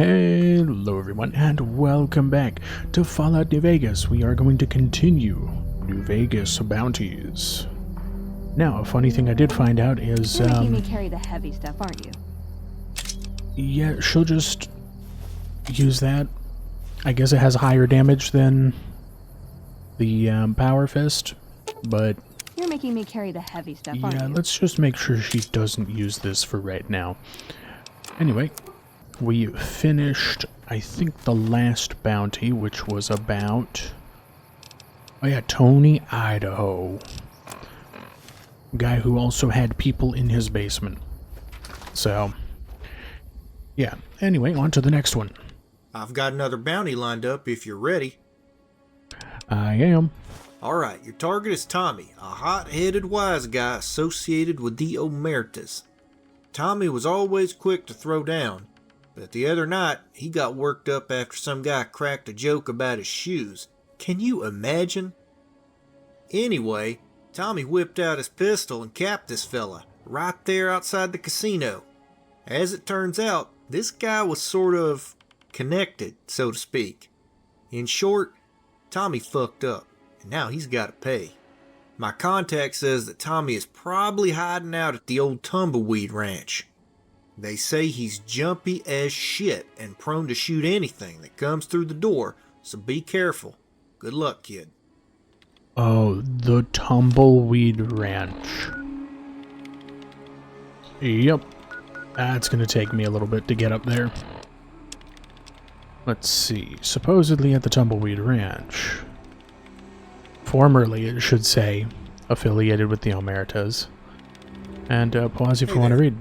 Hello everyone and welcome back to Fallout New Vegas. We are going to continue New Vegas Bounties. Now, a funny thing I did find out is, You're making me carry the heavy stuff, aren't you? yeah, she'll just use that. I guess it has higher damage than the Power Fist, but You're making me carry the heavy stuff, aren't yeah, you? let's just make sure she doesn't use this for right now. Anyway, we finished, I think, the last bounty, which was about... oh yeah, Tony, Idaho. Guy who also had people in his basement. So, yeah. Anyway, on to the next one. I've got another bounty lined up if you're ready. I am. Alright, your target is Tommy, a hot-headed wise guy associated with the Omertas. Tommy was always quick to throw down, but the other night he got worked up after some guy cracked a joke about his shoes. Can you imagine? Anyway, Tommy whipped out his pistol and capped this fella, right there outside the casino. As it turns out, this guy was sort of connected, so to speak. In short, Tommy fucked up, and now he's got to pay. My contact says that Tommy is probably hiding out at the old Tumbleweed Ranch. They say he's jumpy as shit and prone to shoot anything that comes through the door, so be careful. Good luck, kid. Oh, the Tumbleweed Ranch. Yep. That's gonna take me a little bit to get up there. Let's see. Supposedly at the Tumbleweed Ranch. Formerly, it should say, affiliated with the Omertas. And pause if you want to read.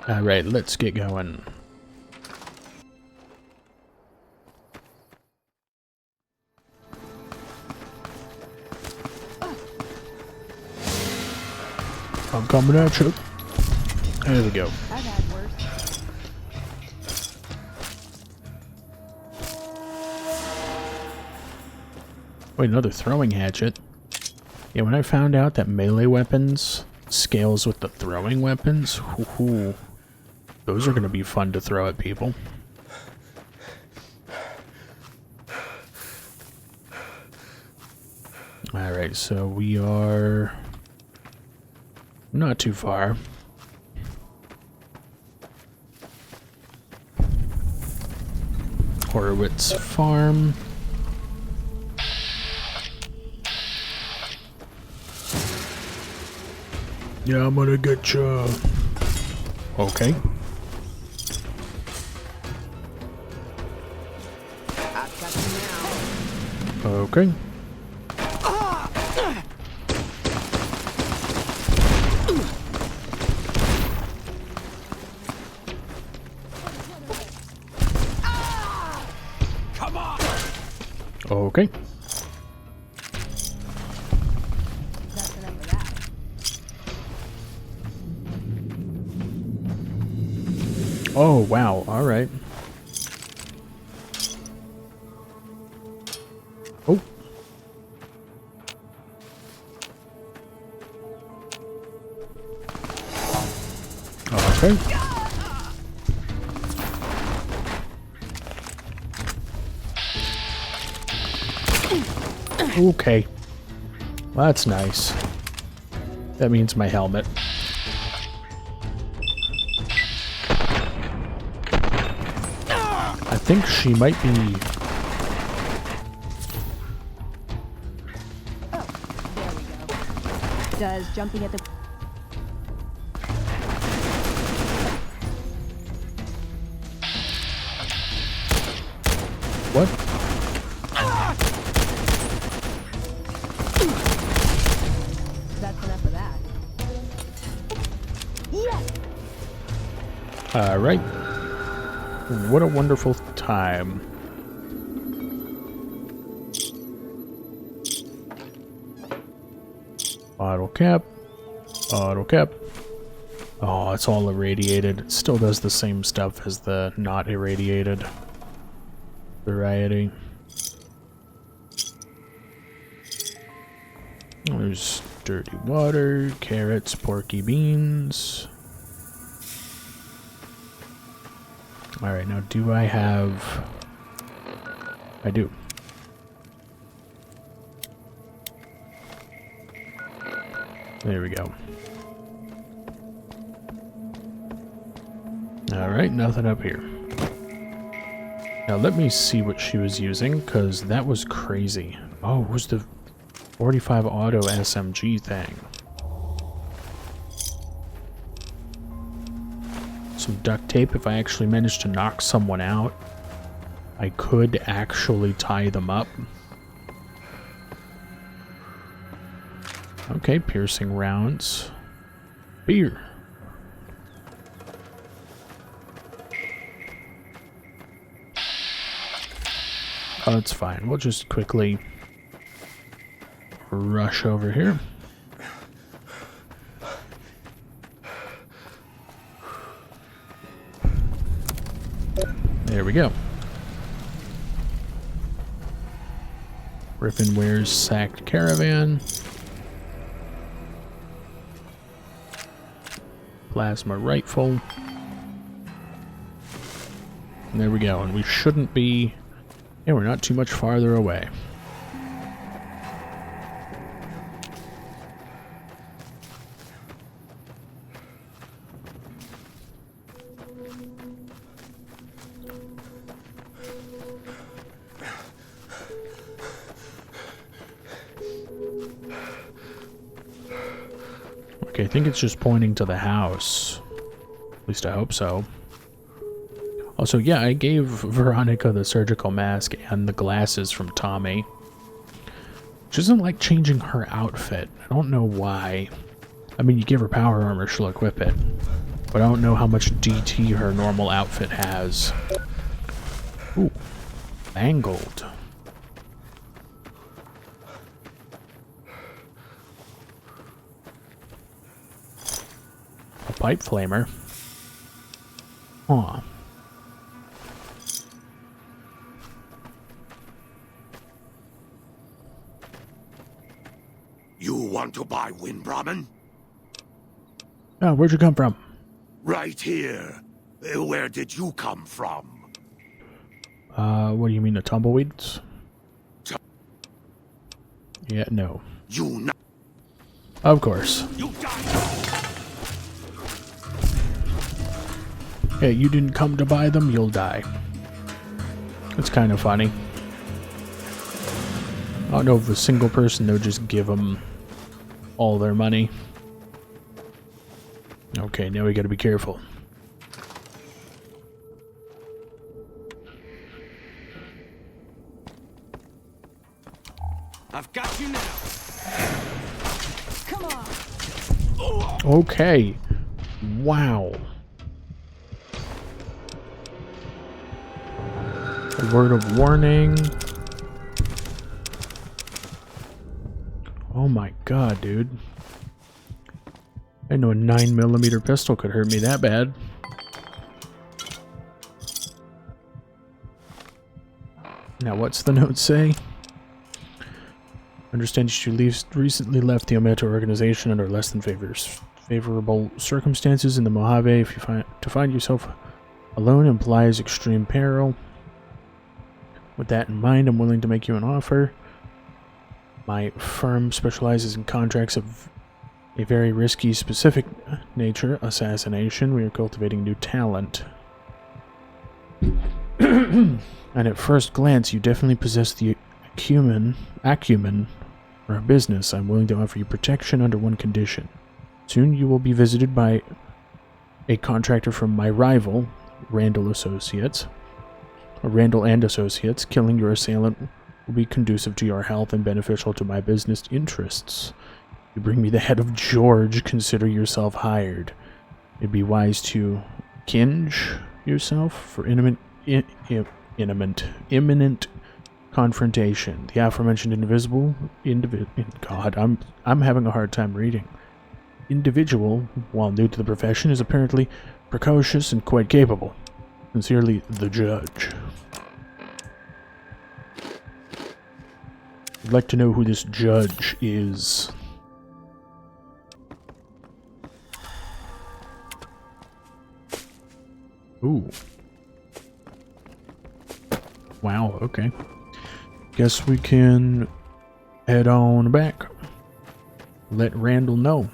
Alright, let's get going. I'm coming at you. There we go. I've had worse. Wait, another throwing hatchet. Yeah, when I found out that melee weapons scales with the throwing weapons, whoo, those are going to be fun to throw at people. Alright, so we are not too far. Horowitz Farm. Yeah, I'm gonna get you. Okay. I've got you now. Okay. Come on! Okay. That's enough of that. Oh, wow. All right. Oh. Okay. Okay. Well, that's nice. That means my helmet. I think she might be... Oh, there we go. Does jumping at the... What? That's enough of that. Yes! Alright. What a wonderful time. Bottle cap. Bottle cap. Oh, it's all irradiated. It still does the same stuff as the not irradiated variety. There's dirty water, carrots, porky beans. Alright, now do I have... I do. There we go. Alright, nothing up here. Now let me see what she was using, because that was crazy. Oh, it was the 45 auto SMG thing. Some duct tape. If I actually managed to knock someone out, I could actually tie them up. Okay, piercing rounds. Beer. Oh, it's fine. We'll just quickly rush over here. There we go. Riffinware's sacked caravan. Plasma rifle. And there we go. And we shouldn't be... Yeah, we're not too much farther away. Okay, I think it's just pointing to the house. At least I hope so. Also, yeah, I gave Veronica the surgical mask and the glasses from Tommy. She doesn't like changing her outfit. I don't know why. I mean, you give her power armor, she'll equip it. But I don't know how much DT her normal outfit has. Ooh. Mangled. A pipe flamer. Aw. You want to buy Wind Brahmin? Oh, where'd you come from? Right here. Where did you come from? What do you mean, the tumbleweeds? Yeah, no. You Of course. You die. Hey, you didn't come to buy them, you'll die. It's kind of funny. I don't know if a single person, they'll just give them all their money. Okay, now we gotta be careful. I've got you now. Come on. Okay. Wow. A word of warning. Oh my god, dude. I know a 9mm pistol could hurt me that bad. Now, what's the note say? Understand you recently left the Ometo organization under less than favorable circumstances in the Mojave. If you find yourself alone implies extreme peril. With that in mind, I'm willing to make you an offer. My firm specializes in contracts of a very risky, specific nature, assassination. We are cultivating new talent. And at first glance, you definitely possess the acumen for a business. I'm willing to offer you protection under one condition. Soon you will be visited by a contractor from my rival, Randall and Associates. Killing your assailant will be conducive to your health and beneficial to my business interests. You bring me the head of George, consider yourself hired. It'd be wise to kinge yourself for imminent confrontation. The aforementioned God, I'm having a hard time reading. individual, while new to the profession, is apparently precocious and quite capable. Sincerely, the judge. I'd like to know who this judge is. Ooh. Wow, okay. Guess we can head on back. Let Randall know.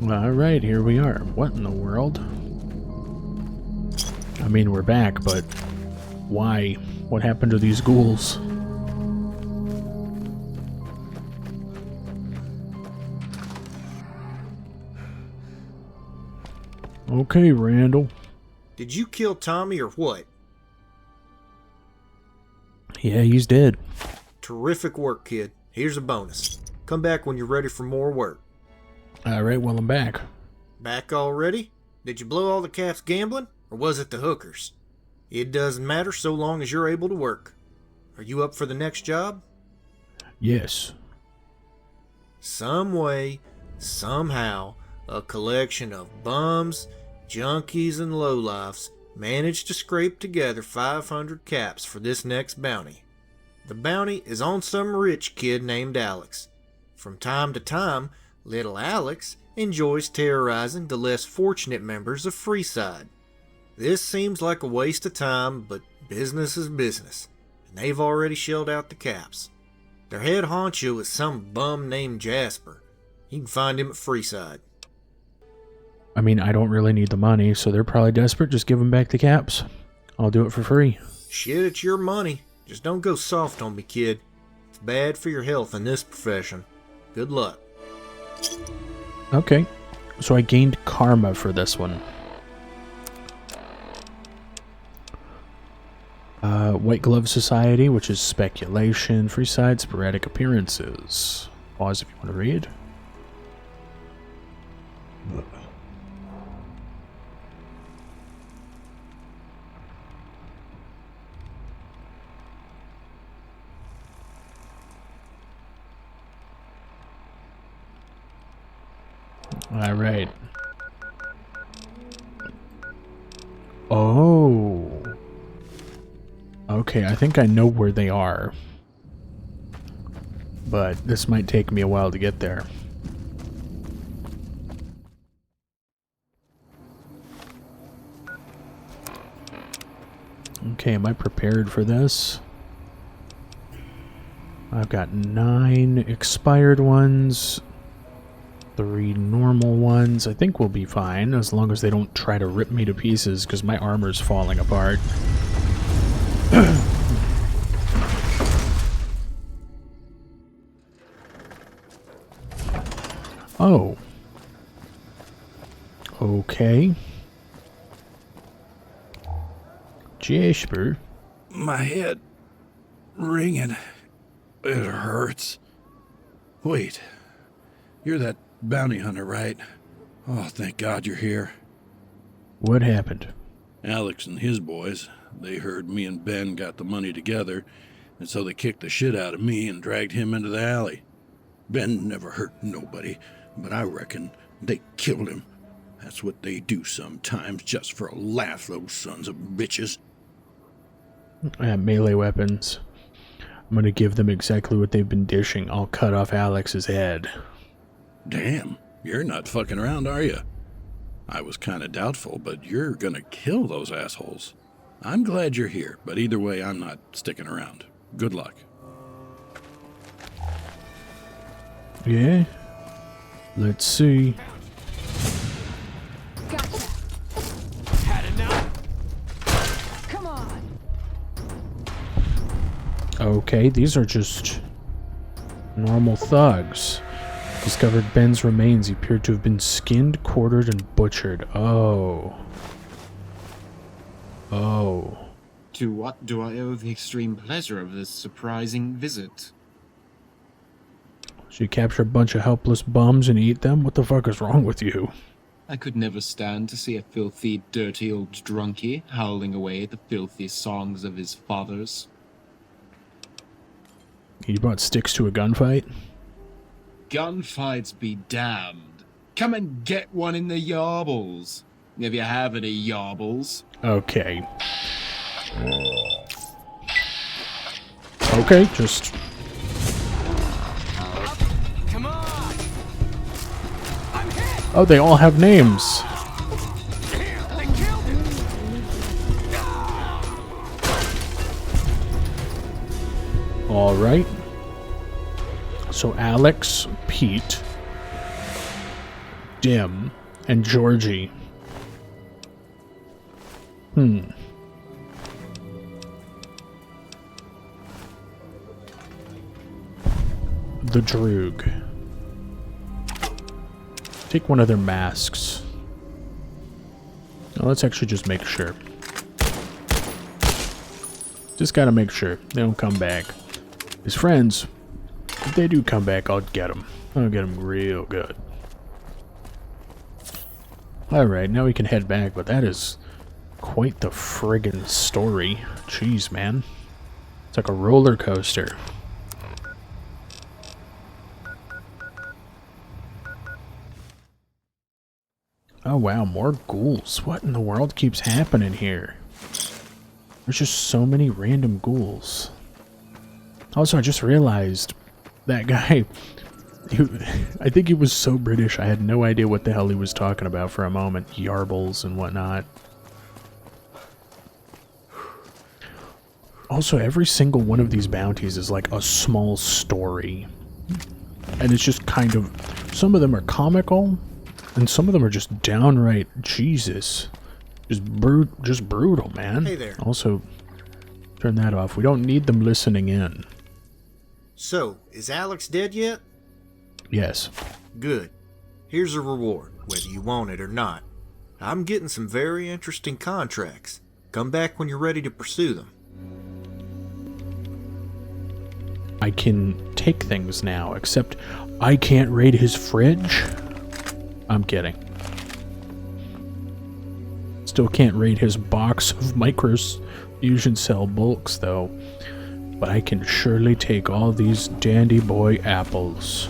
Alright, here we are. What in the world? I mean, we're back, but why? What happened to these ghouls? Okay, Randall. Did you kill Tommy or what? Yeah, he's dead. Terrific work, kid. Here's a bonus. Come back when you're ready for more work. Alright, well, I'm back. Back already? Did you blow all the caps gambling? Or was it the hookers? It doesn't matter so long as you're able to work. Are you up for the next job? Yes. Some way, somehow, a collection of bums, junkies, and lowlifes managed to scrape together 500 caps for this next bounty. The bounty is on some rich kid named Alex. From time to time, little Alex enjoys terrorizing the less fortunate members of Freeside. This seems like a waste of time, but business is business, and they've already shelled out the caps. Their head honcho is some bum named Jasper. You can find him at Freeside. I mean, I don't really need the money, so they're probably desperate. Just give them back the caps. I'll do it for free. Shit, it's your money. Just don't go soft on me, kid. It's bad for your health in this profession. Good luck. Okay. So I gained karma for this one. White Glove Society, which is speculation. Freeside, sporadic appearances. Pause if you want to read. All right. Oh. Okay, I think I know where they are. But this might take me a while to get there. Okay, am I prepared for this? I've got 9 expired ones, 3 normal ones. I think we'll be fine as long as they don't try to rip me to pieces because my armor's falling apart. Oh. Okay. Jasper. My head ringing. It hurts. Wait. You're that bounty hunter, right? Oh, thank God you're here. What happened? Alex and his boys, they heard me and Ben got the money together, and so they kicked the shit out of me and dragged him into the alley. Ben never hurt nobody, but I reckon they killed him. That's what they do sometimes, just for a laugh, those sons of bitches. I have melee weapons. I'm gonna give them exactly what they've been dishing. I'll cut off Alex's head. Damn, you're not fucking around, are you? I was kinda doubtful, but you're gonna kill those assholes. I'm glad you're here, but either way, I'm not sticking around. Good luck. Yeah? Let's see. Gotcha. Had enough. Come on. Okay, these are just normal thugs. Discovered Ben's remains. He appeared to have been skinned, quartered, and butchered. Oh. Oh. To what do I owe the extreme pleasure of this surprising visit? So you capture a bunch of helpless bums and eat them? What the fuck is wrong with you? I could never stand to see a filthy, dirty old drunkie howling away at the filthy songs of his fathers. You brought sticks to a gunfight? Gunfights be damned. Come and get one in the yarbles. If you have any yarbles. Okay. Okay, just... Come on! I'm hit! Oh, they all have names. They killed him! Alright. So Alex, Pete, Dim, and Georgie. The Droog. Take one of their masks. Now let's actually just make sure. Just gotta make sure they don't come back. His friends, if they do come back, I'll get them. I'll get them real good. Alright, now we can head back, but that is quite the friggin' story. Jeez, man. It's like a roller coaster. Oh wow, more ghouls. What in the world keeps happening here? There's just so many random ghouls. Also, I just realized that guy, I think he was so British, I had no idea what the hell he was talking about for a moment. Yarbles and whatnot. Also, every single one of these bounties is like a small story. And it's just kind of, some of them are comical, and some of them are just downright Jesus. Just brutal, man. Hey there. Also, turn that off. We don't need them listening in. So, is Alex dead yet? Yes. Good. Here's a reward, whether you want it or not. I'm getting some very interesting contracts. Come back when you're ready to pursue them. I can take things now, except I can't raid his fridge? I'm kidding. Still can't raid his box of microfusion cell bulks, though. But I can surely take all these dandy boy apples.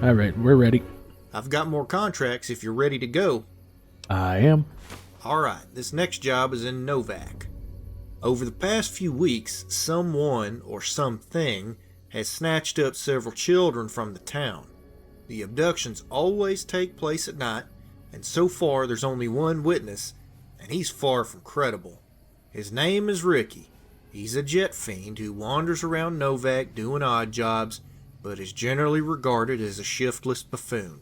Alright, we're ready. I've got more contracts if you're ready to go. I am. Alright, this next job is in Novak. Over the past few weeks, someone or something has snatched up several children from the town. The abductions always take place at night, and so far there's only one witness, and he's far from credible. His name is Ricky. He's a jet fiend who wanders around Novak doing odd jobs, but is generally regarded as a shiftless buffoon.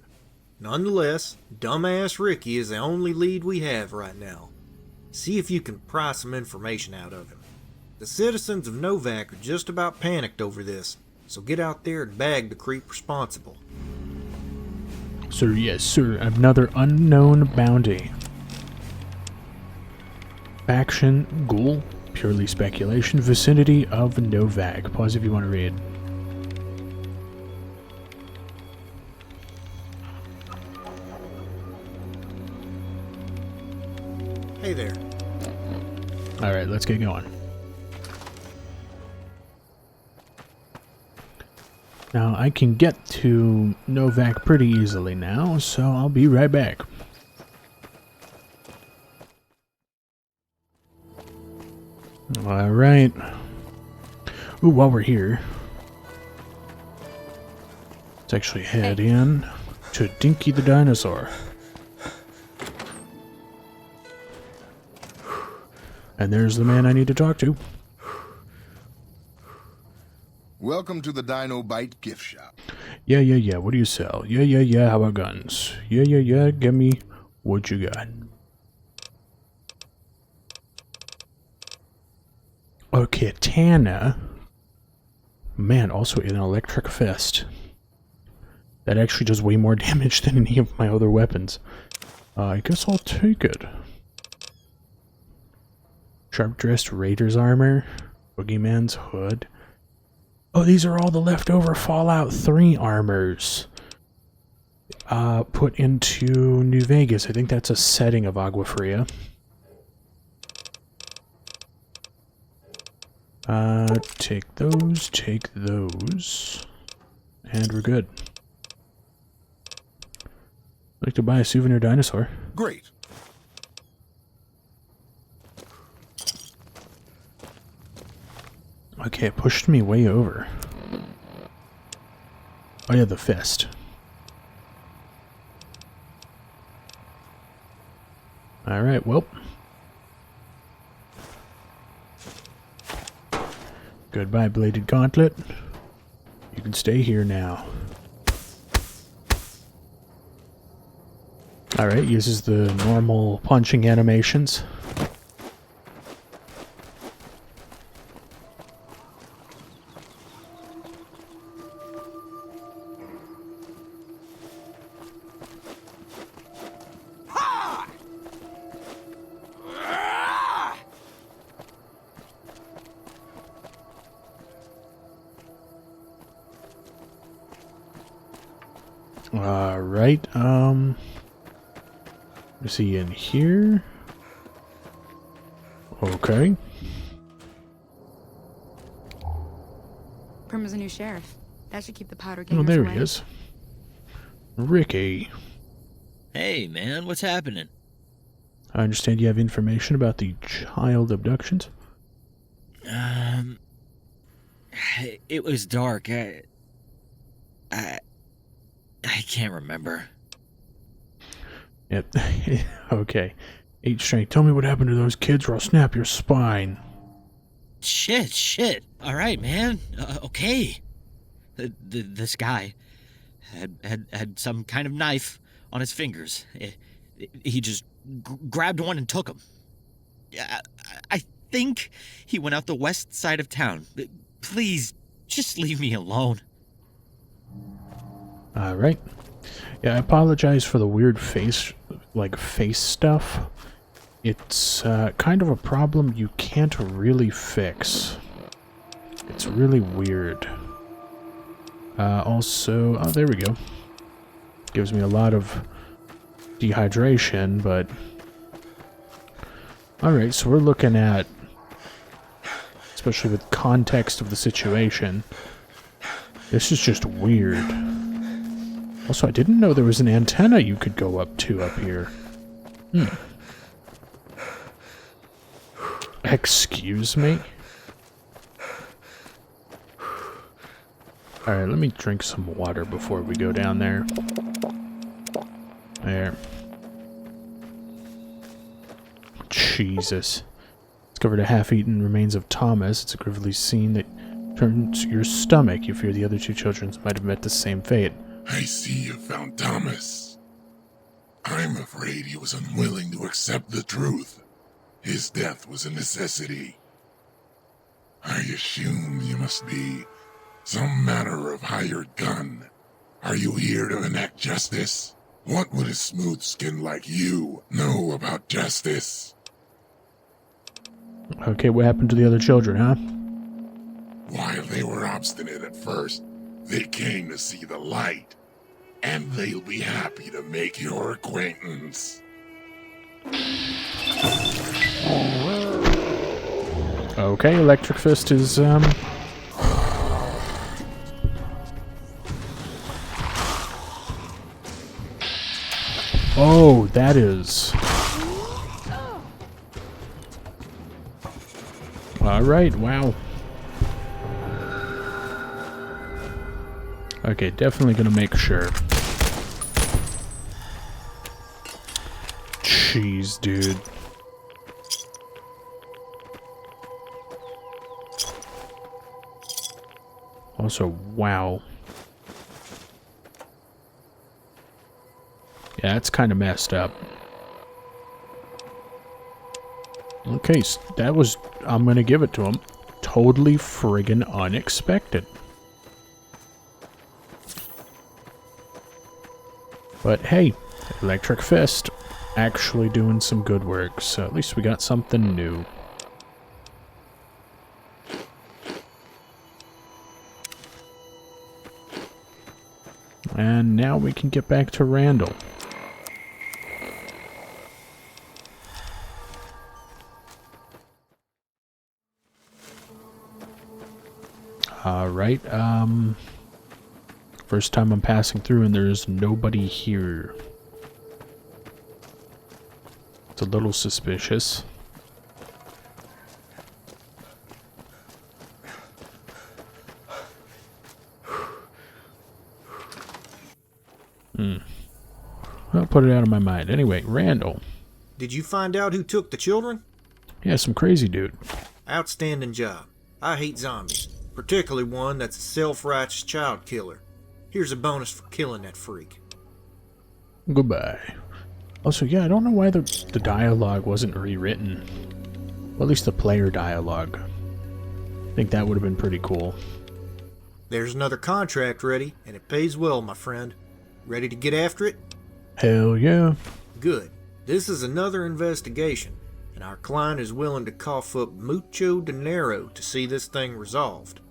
Nonetheless, dumbass Ricky is the only lead we have right now. See if you can pry some information out of him. The citizens of Novak are just about panicked over this, so get out there and bag the creep responsible. Sir, yes, sir. Another unknown bounty. Faction, ghoul, purely speculation, vicinity of Novak. Pause if you want to read. Hey there. Alright, let's get going. Now, I can get to Novak pretty easily now, so I'll be right back. Alright. Ooh, while we're here, let's actually head in to Dinky the Dinosaur. And there's the man I need to talk to. Welcome to the Dino Bite gift shop. Yeah. What do you sell? Yeah. How about guns? Yeah. Give me what you got. A katana. Man, also an electric fist. That actually does way more damage than any of my other weapons. I guess I'll take it. Sharp-dressed Raider's armor. Boogeyman's hood. Oh, these are all the leftover Fallout 3 armors. Put into New Vegas. I think that's a setting of Agua Fria. Take those, and we're good. I'd like to buy a souvenir dinosaur. Great. Okay, it pushed me way over. Oh yeah, the fist. Alright, well. Goodbye, bladed gauntlet. You can stay here now. Alright, uses the normal punching animations. Alright, is he in here? Okay. Prim is a new sheriff. That should keep the powder Oh, gangers there away. he is. Ricky. Hey, man, what's happening? I understand you have information about the child abductions? It was dark. I can't remember. Yep. Okay. 8 strength. Tell me what happened to those kids or I'll snap your spine. Shit. All right, man. Okay. This guy had some kind of knife on his fingers. He just grabbed one and took him. I think he went out the west side of town. Please, just leave me alone. Alright. Yeah, I apologize for the weird face stuff. It's kind of a problem you can't really fix. It's really weird. Also, oh, there we go. Gives me a lot of dehydration, but... Alright, so we're looking at, especially with context of the situation, this is just weird. Also, I didn't know there was an antenna you could go up to up here. Excuse me? Alright, let me drink some water before we go down there. There. Jesus. Discovered a half-eaten remains of Thomas. It's a grisly scene that turns your stomach. You fear the other 2 children might have met the same fate. I see you found Thomas. I'm afraid he was unwilling to accept the truth. His death was a necessity. I assume you must be some manner of hired gun. Are you here to enact justice? What would a smooth skin like you know about justice? Okay, what happened to the other children, huh? While they were obstinate at first, they came to see the light. And they'll be happy to make your acquaintance. Okay, Electric Fist is, Oh, that is... Alright, wow. Okay, definitely gonna make sure. Jeez, dude. Also, wow. Yeah, that's kind of messed up. Okay, so that was... I'm gonna give it to him. Totally friggin' unexpected. But hey, Electric Fist actually doing some good work, so at least we got something new. And now we can get back to Randall. Alright, first time I'm passing through and there's nobody here. It's a little suspicious. I'll put it out of my mind. Anyway, Randall. Did you find out who took the children? Yeah, some crazy dude. Outstanding job. I hate zombies, particularly one that's a self-righteous child killer. Here's a bonus for killing that freak. Goodbye. Also, yeah, I don't know why the dialogue wasn't rewritten. Well, at least the player dialogue. I think that would have been pretty cool. There's another contract ready, and it pays well, my friend. Ready to get after it? Hell yeah. Good. This is another investigation, and our client is willing to cough up mucho dinero to see this thing resolved.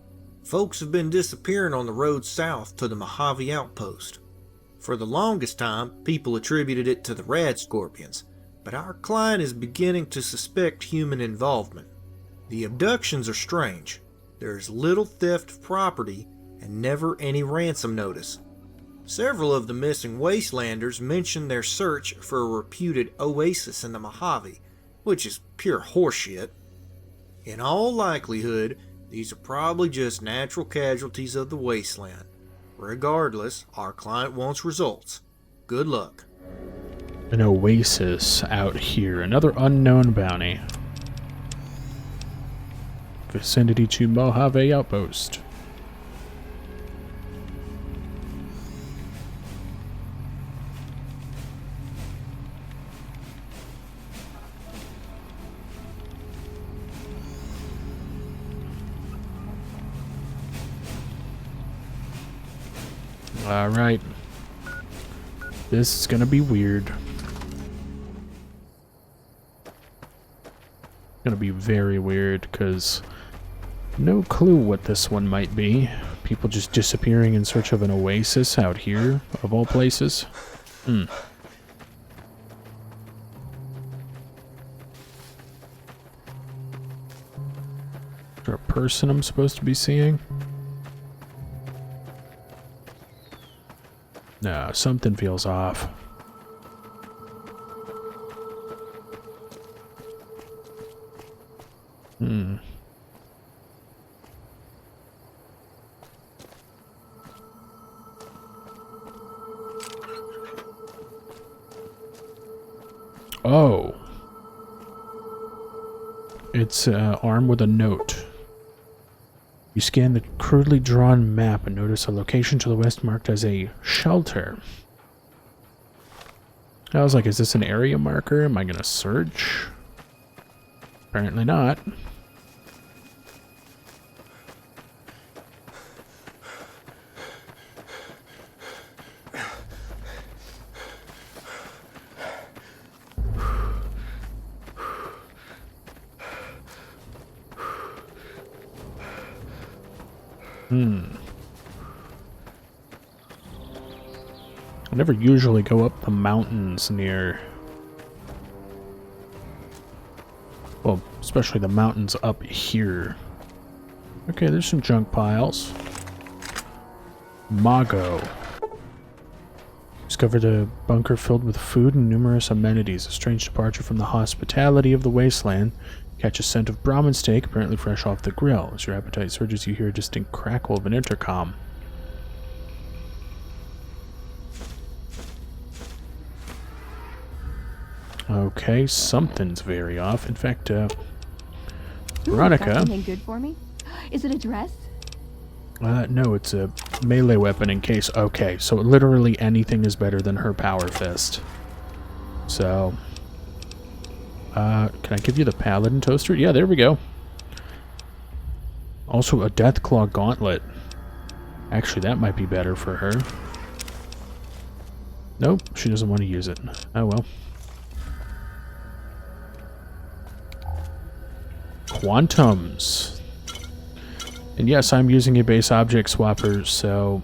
Folks have been disappearing on the road south to the Mojave outpost. For the longest time, people attributed it to the rad scorpions, but our client is beginning to suspect human involvement. The abductions are strange. There is little theft of property and never any ransom notice. Several of the missing wastelanders mentioned their search for a reputed oasis in the Mojave, which is pure horseshit. In all likelihood, these are probably just natural casualties of the wasteland. Regardless, our client wants results. Good luck. An oasis out here. Another unknown bounty. Vicinity to Mojave Outpost. Alright. This is gonna be weird. Gonna be very weird, because no clue what this one might be. People just disappearing in search of an oasis out here, of all places. Is there a person I'm supposed to be seeing? No, something feels off. Oh. It's an arm with a note. You scan the crudely drawn map and notice a location to the west marked as a shelter. I was like, is this an area marker? Am I gonna search? Apparently not. I never usually go up the mountains near... Well, especially the mountains up here. Okay, there's some junk piles. Mago. Discovered a bunker filled with food and numerous amenities. A strange departure from the hospitality of the wasteland. Catch a scent of Brahmin steak, apparently fresh off the grill. As your appetite surges, you hear a distinct crackle of an intercom. Okay, something's very off. In fact, Veronica... Got something good for me? Is it a dress? No, it's a melee weapon in case... Okay, so literally anything is better than her power fist. So... can I give you the Paladin Toaster? Yeah, there we go. Also, a Deathclaw Gauntlet. Actually, that might be better for her. Nope, she doesn't want to use it. Oh well. Quantums. And yes, I'm using a base object swapper, so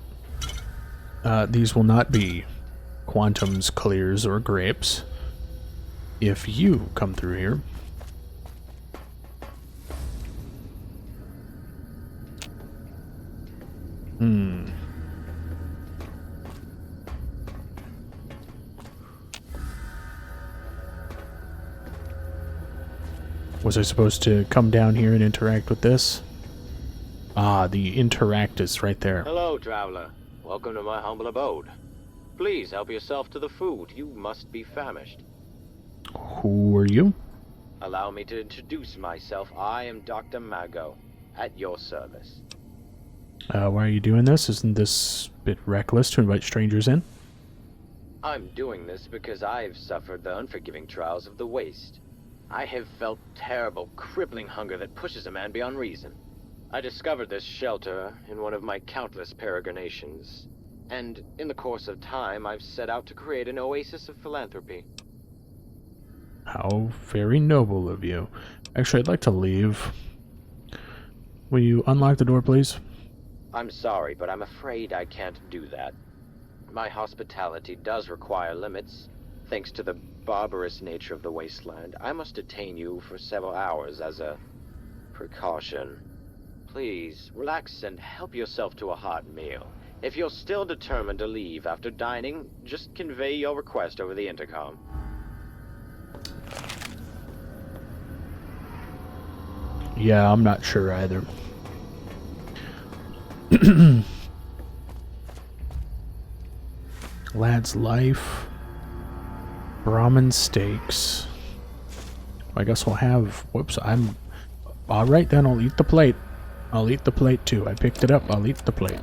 these will not be Quantums, clears, or grapes. If you come through here. Was I supposed to come down here and interact with this? Ah, the interact is right there. Hello, traveler. Welcome to my humble abode. Please help yourself to the food. You must be famished. Who are you? Allow me to introduce myself. I am Dr. Mago, at your service. Why are you doing this? Isn't this a bit reckless to invite strangers in? I'm doing this because I've suffered the unforgiving trials of the waste. I have felt terrible, crippling hunger that pushes a man beyond reason. I discovered this shelter in one of my countless peregrinations, and in the course of time, I've set out to create an oasis of philanthropy. How very noble of you. Actually, I'd like to leave. Will you unlock the door, please? I'm sorry, but I'm afraid I can't do that. My hospitality does require limits. Thanks to the barbarous nature of the wasteland, I must detain you for several hours as a precaution. Please, relax and help yourself to a hot meal. If you're still determined to leave after dining, just convey your request over the intercom. Yeah, I'm not sure either. Lad's life. Brahmin steaks. I guess we'll have... Whoops, I'm... Alright then, I'll eat the plate. I'll eat the plate too. I picked it up, I'll eat the plate.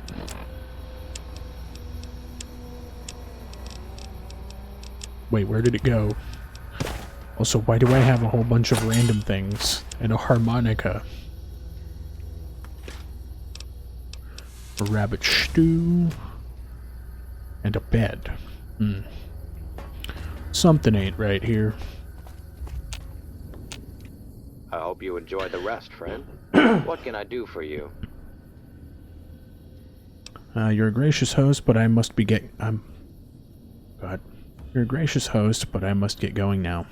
Wait, where did it go? Also, why do I have a whole bunch of random things? And a harmonica. A rabbit stew. And a bed. Something ain't right here. I hope you enjoy the rest, friend. What can I do for you? You're a gracious host, but I must be God. You're a gracious host, but I must get going now.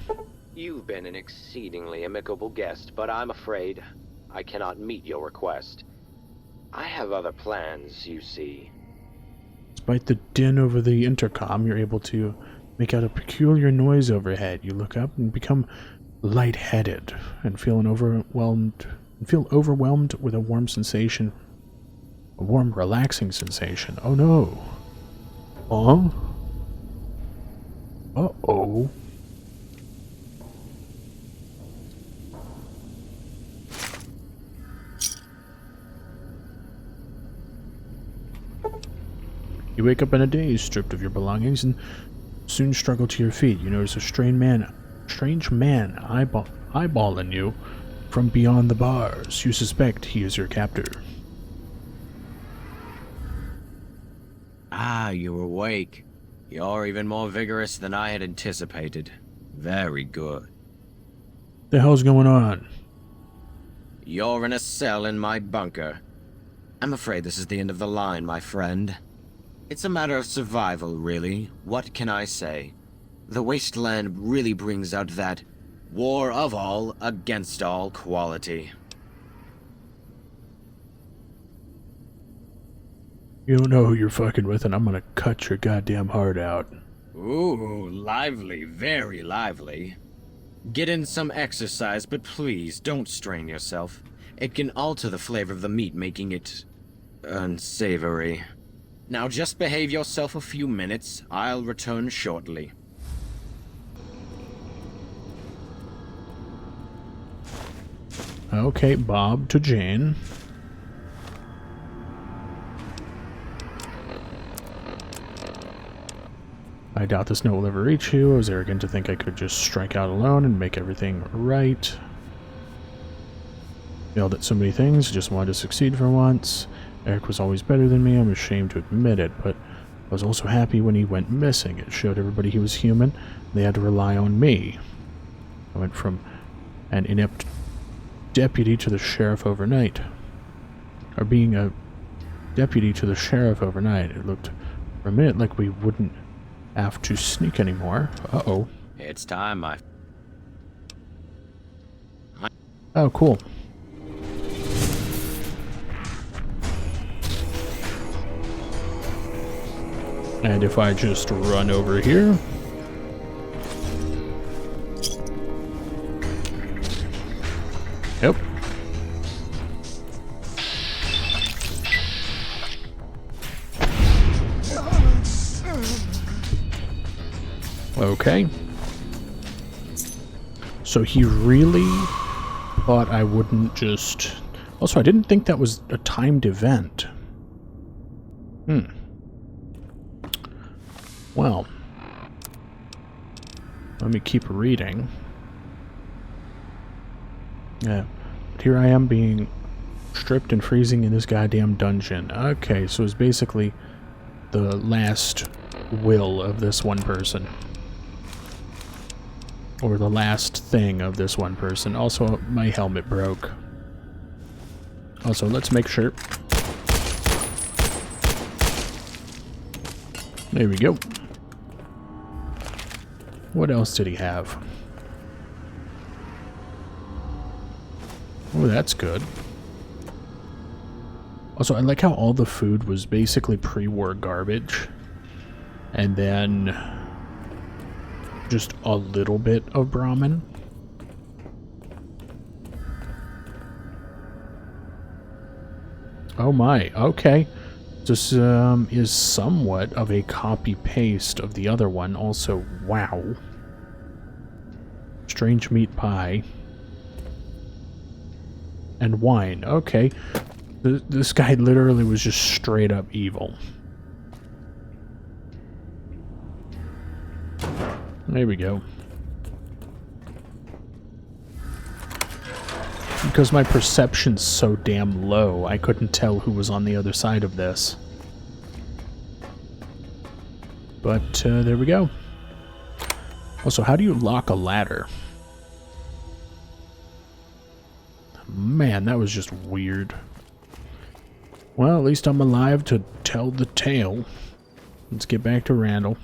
You've been an exceedingly amicable guest, but I'm afraid I cannot meet your request. I have other plans, you see. Despite the din over the intercom, you're able to make out a peculiar noise overhead. You look up and become lightheaded and feel overwhelmed with a warm sensation. A warm, relaxing sensation. Oh no. Huh? Uh-oh. You wake up in a daze, stripped of your belongings, and soon struggle to your feet. You notice a strange man eyeballing you from beyond the bars. You suspect he is your captor. Ah, you're awake. You're even more vigorous than I had anticipated. Very good. The hell's going on? You're in a cell in my bunker. I'm afraid this is the end of the line, my friend. It's a matter of survival, really. What can I say? The wasteland really brings out that war of all against all quality. You don't know who you're fucking with, and I'm gonna cut your goddamn heart out. Ooh, lively, very lively. Get in some exercise, but please don't strain yourself. It can alter the flavor of the meat, making it unsavory. Now just behave yourself a few minutes. I'll return shortly. Okay, Bob to Jane. I doubt this note will ever reach you. I was arrogant to think I could just strike out alone and make everything right. Failed at so many things, just wanted to succeed for once. Eric was always better than me, I'm ashamed to admit it, but I was also happy when he went missing. It showed everybody he was human, and they had to rely on me. I went from an inept deputy to the sheriff overnight. Or being a deputy to the sheriff overnight. It looked for a minute like we wouldn't have to sneak anymore. Uh-oh. It's time, my... Oh, cool. And if I just run over here... Okay. So he really thought I wouldn't just... Also, I didn't think that was a timed event. Well. Let me keep reading. Yeah. But here I am being stripped and freezing in this goddamn dungeon. Okay, so it's basically the last will of this one person. Or the last thing of this one person. Also, my helmet broke. Also, let's make sure. There we go. What else did he have? Oh, that's good. Also, I like how all the food was basically pre-war garbage. And then just a little bit of Brahmin. Oh my, okay. This is somewhat of a copy-paste of the other one. Also, wow. Strange meat pie. And wine, okay. This guy literally was just straight up evil. There we go. Because my perception's so damn low, I couldn't tell who was on the other side of this. But, there we go. Also, how do you lock a ladder? Man, that was just weird. Well, at least I'm alive to tell the tale. Let's get back to Randall.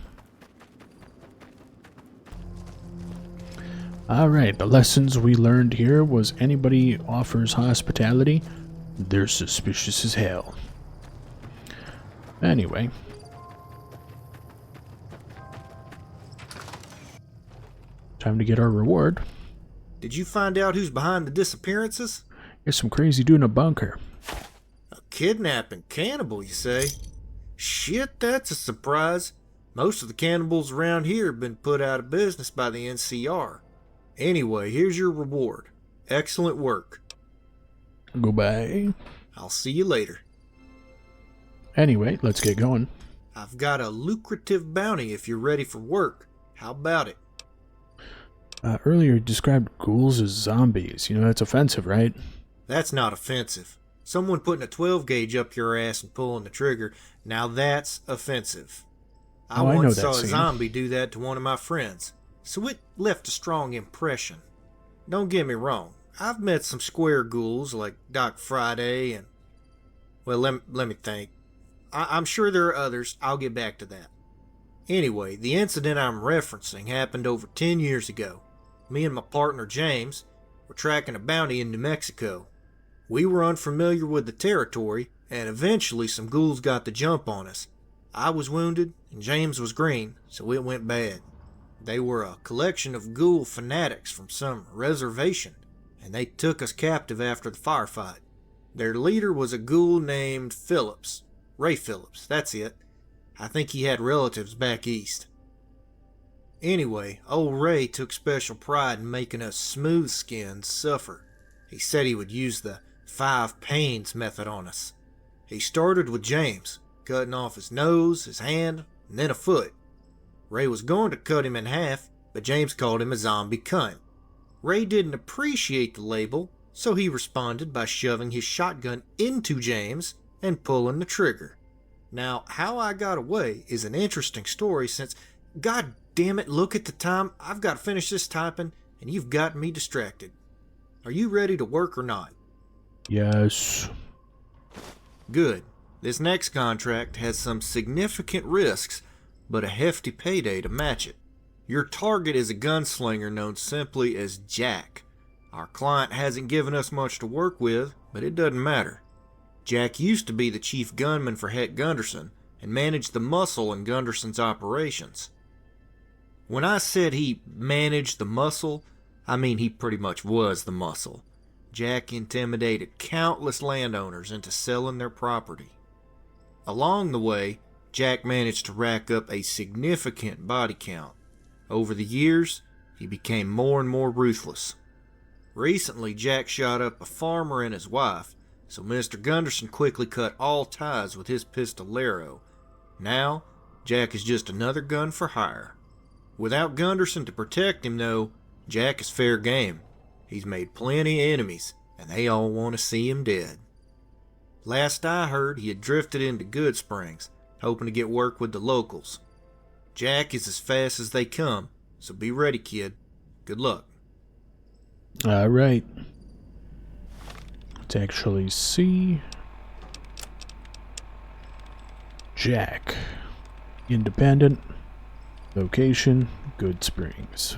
Alright, the lessons we learned here was anybody offers hospitality, they're suspicious as hell. Anyway. Time to get our reward. Did you find out who's behind the disappearances? There's some crazy dude in a bunker. A kidnapping cannibal, you say? Shit, that's a surprise. Most of the cannibals around here have been put out of business by the NCR. Anyway, here's your reward. Excellent work. Goodbye. I'll see you later. Anyway, let's get going. I've got a lucrative bounty if you're ready for work. How about it? Earlier you described ghouls as zombies. You know, that's offensive, right? That's not offensive. Someone putting a 12 gauge up your ass and pulling the trigger, now that's offensive. I once saw a zombie do that to one of my friends, so it left a strong impression. Don't get me wrong, I've met some square ghouls like Doc Friday and... Well, let me think. I'm sure there are others. I'll get back to that. Anyway, the incident I'm referencing happened over 10 years ago. Me and my partner James were tracking a bounty in New Mexico. We were unfamiliar with the territory, and eventually some ghouls got the jump on us. I was wounded, and James was green, so it went bad. They were a collection of ghoul fanatics from some reservation, and they took us captive after the firefight. Their leader was a ghoul named Phillips. Ray Phillips, that's it. I think he had relatives back east. Anyway, old Ray took special pride in making us smooth-skinned suffer. He said he would use the 5 pains method on us. He started with James, cutting off his nose, his hand, and then a foot. Ray was going to cut him in half, but James called him a zombie cunt. Ray didn't appreciate the label, so he responded by shoving his shotgun into James and pulling the trigger. Now, how I got away is an interesting story since, god damn it, look at the time, I've got to finish this typing, and you've got me distracted. Are you ready to work or not? Yes. Good. This next contract has some significant risks, but a hefty payday to match it. Your target is a gunslinger known simply as Jack. Our client hasn't given us much to work with, but it doesn't matter. Jack used to be the chief gunman for Het Gunderson and managed the muscle in Gunderson's operations. When I said he managed the muscle, I mean he pretty much was the muscle. Jack intimidated countless landowners into selling their property. Along the way, Jack managed to rack up a significant body count. Over the years, he became more and more ruthless. Recently, Jack shot up a farmer and his wife, so Mr. Gunderson quickly cut all ties with his pistolero. Now, Jack is just another gun for hire. Without Gunderson to protect him, though, Jack is fair game. He's made plenty of enemies, and they all want to see him dead. Last I heard, he had drifted into Good Springs, hoping to get work with the locals. Jack is as fast as they come, so be ready, kid. Good luck. All right. Let's actually see. Jack. Independent. Location, Good Springs.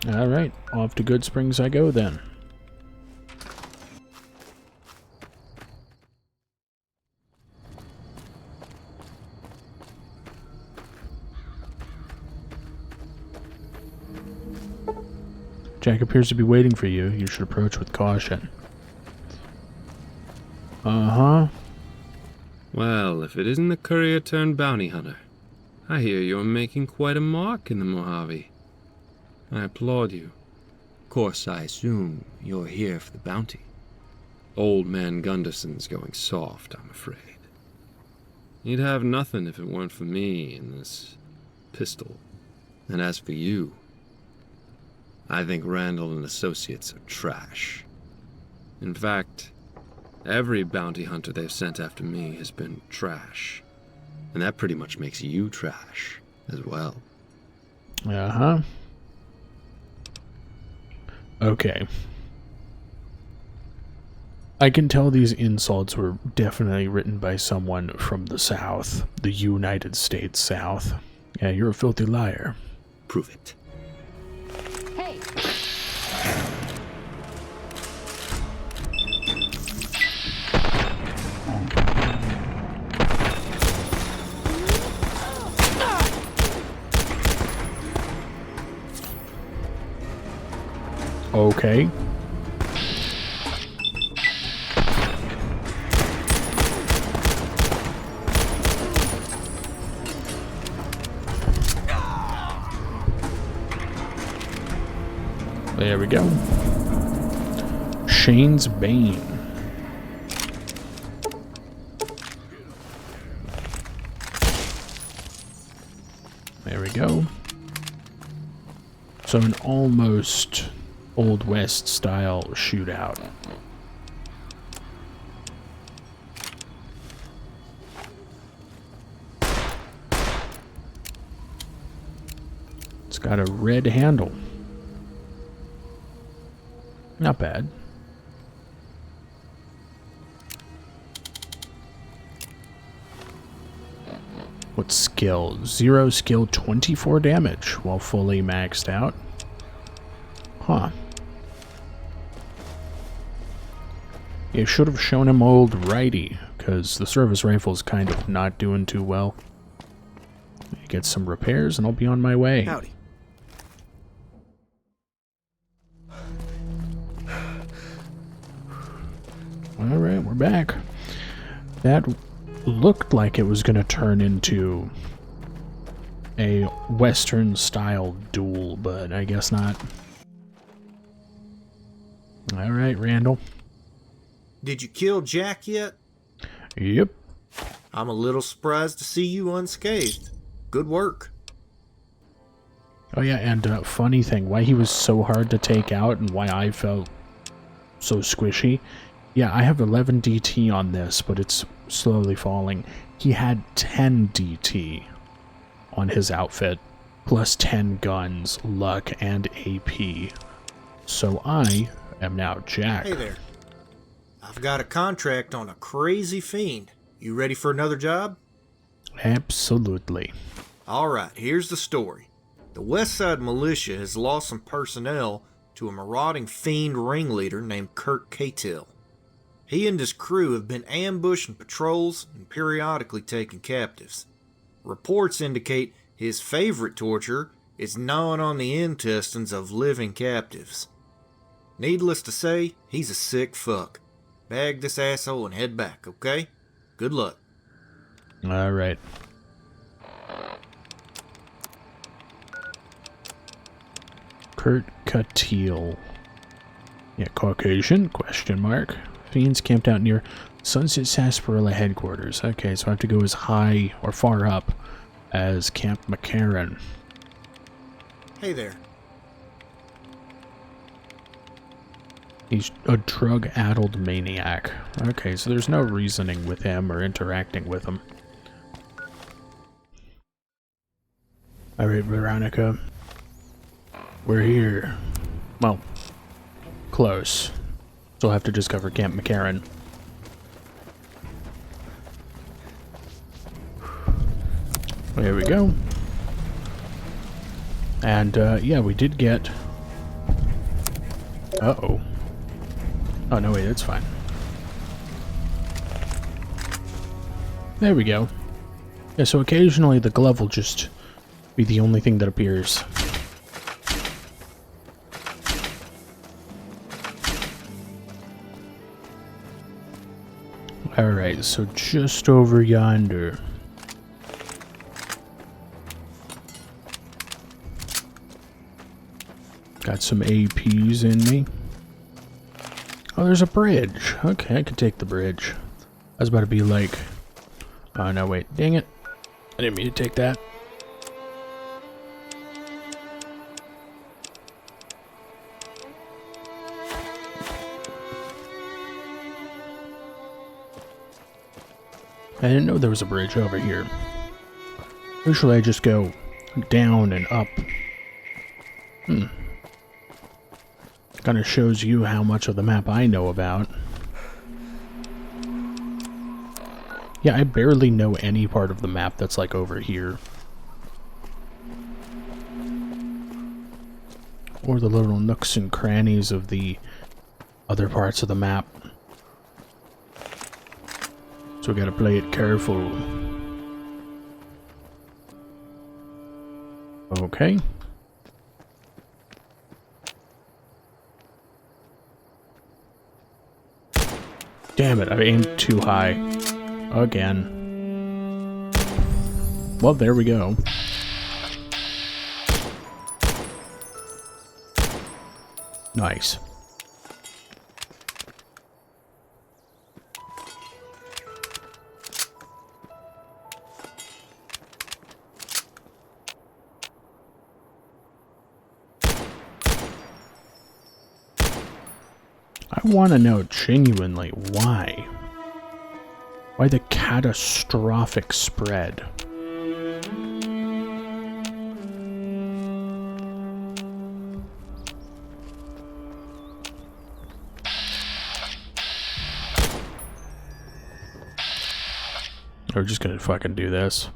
All right, off to Good Springs I go then. Jack appears to be waiting for you. You should approach with caution. Uh-huh. Well, if it isn't the courier turned bounty hunter, I hear you're making quite a mark in the Mojave. I applaud you. Of course, I assume you're here for the bounty. Old man Gunderson's going soft, I'm afraid. He'd have nothing if it weren't for me and this pistol. And as for you, I think Randall and Associates are trash. In fact, every bounty hunter they've sent after me has been trash. And that pretty much makes you trash as well. Uh-huh. Okay. I can tell these insults were definitely written by someone from the South. The United States South. Yeah, you're a filthy liar. Prove it. Hey! Okay. There we go. Shane's Bane. There we go. So an almost Old West style shootout. It's got a red handle. Not bad. What skill? 0 skill, 24 damage while fully maxed out. Huh. You should have shown him old righty, because the service rifle's kind of not doing too well. Get some repairs and I'll be on my way. Howdy. Alright, we're back. That looked like it was going to turn into a Western-style duel, but I guess not. Alright, Randall. Did you kill Jack yet? Yep. I'm a little surprised to see you unscathed. Good work. Oh yeah, and funny thing, why he was so hard to take out and why I felt so squishy. Yeah, I have 11 DT on this, but it's slowly falling. He had 10 DT on his outfit, plus 10 guns, luck, and AP. So I am now Jack. Hey there. I've got a contract on a crazy fiend. You ready for another job? Absolutely. Alright, here's the story. The Westside Militia has lost some personnel to a marauding fiend ringleader named Kurt Cahill. He and his crew have been ambushing patrols and periodically taking captives. Reports indicate his favorite torture is gnawing on the intestines of living captives. Needless to say, he's a sick fuck. Bag this asshole and head back, okay? Good luck. Alright. Kurt Catil. Yeah, Caucasian, question mark. Fiends camped out near Sunset Sarsaparilla headquarters. Okay, so I have to go as high or far up as Camp McCarran. Hey there. He's a drug-addled maniac. Okay, so there's no reasoning with him or interacting with him. Alright, Veronica. We're here. Well, close. So I'll have to discover Camp McCarran. There we go. And, yeah, we did get... Uh-oh. Oh, no, wait, that's fine. There we go. Yeah, so occasionally the glove will just be the only thing that appears. Alright, so just over yonder. Got some APs in me. Oh, there's a bridge. Okay, I could take the bridge. I was about to be like... Oh, no, wait. Dang it. I didn't mean to take that. I didn't know there was a bridge over here. Usually I just go down and up. Kind of shows you how much of the map I know about. Yeah, I barely know any part of the map that's like over here. Or the little nooks and crannies of the other parts of the map. So we gotta play it careful. Okay. Damn it, I aimed too high. Again. Well, there we go. Nice. I want to know genuinely why. Why the catastrophic spread? We're just gonna fucking do this.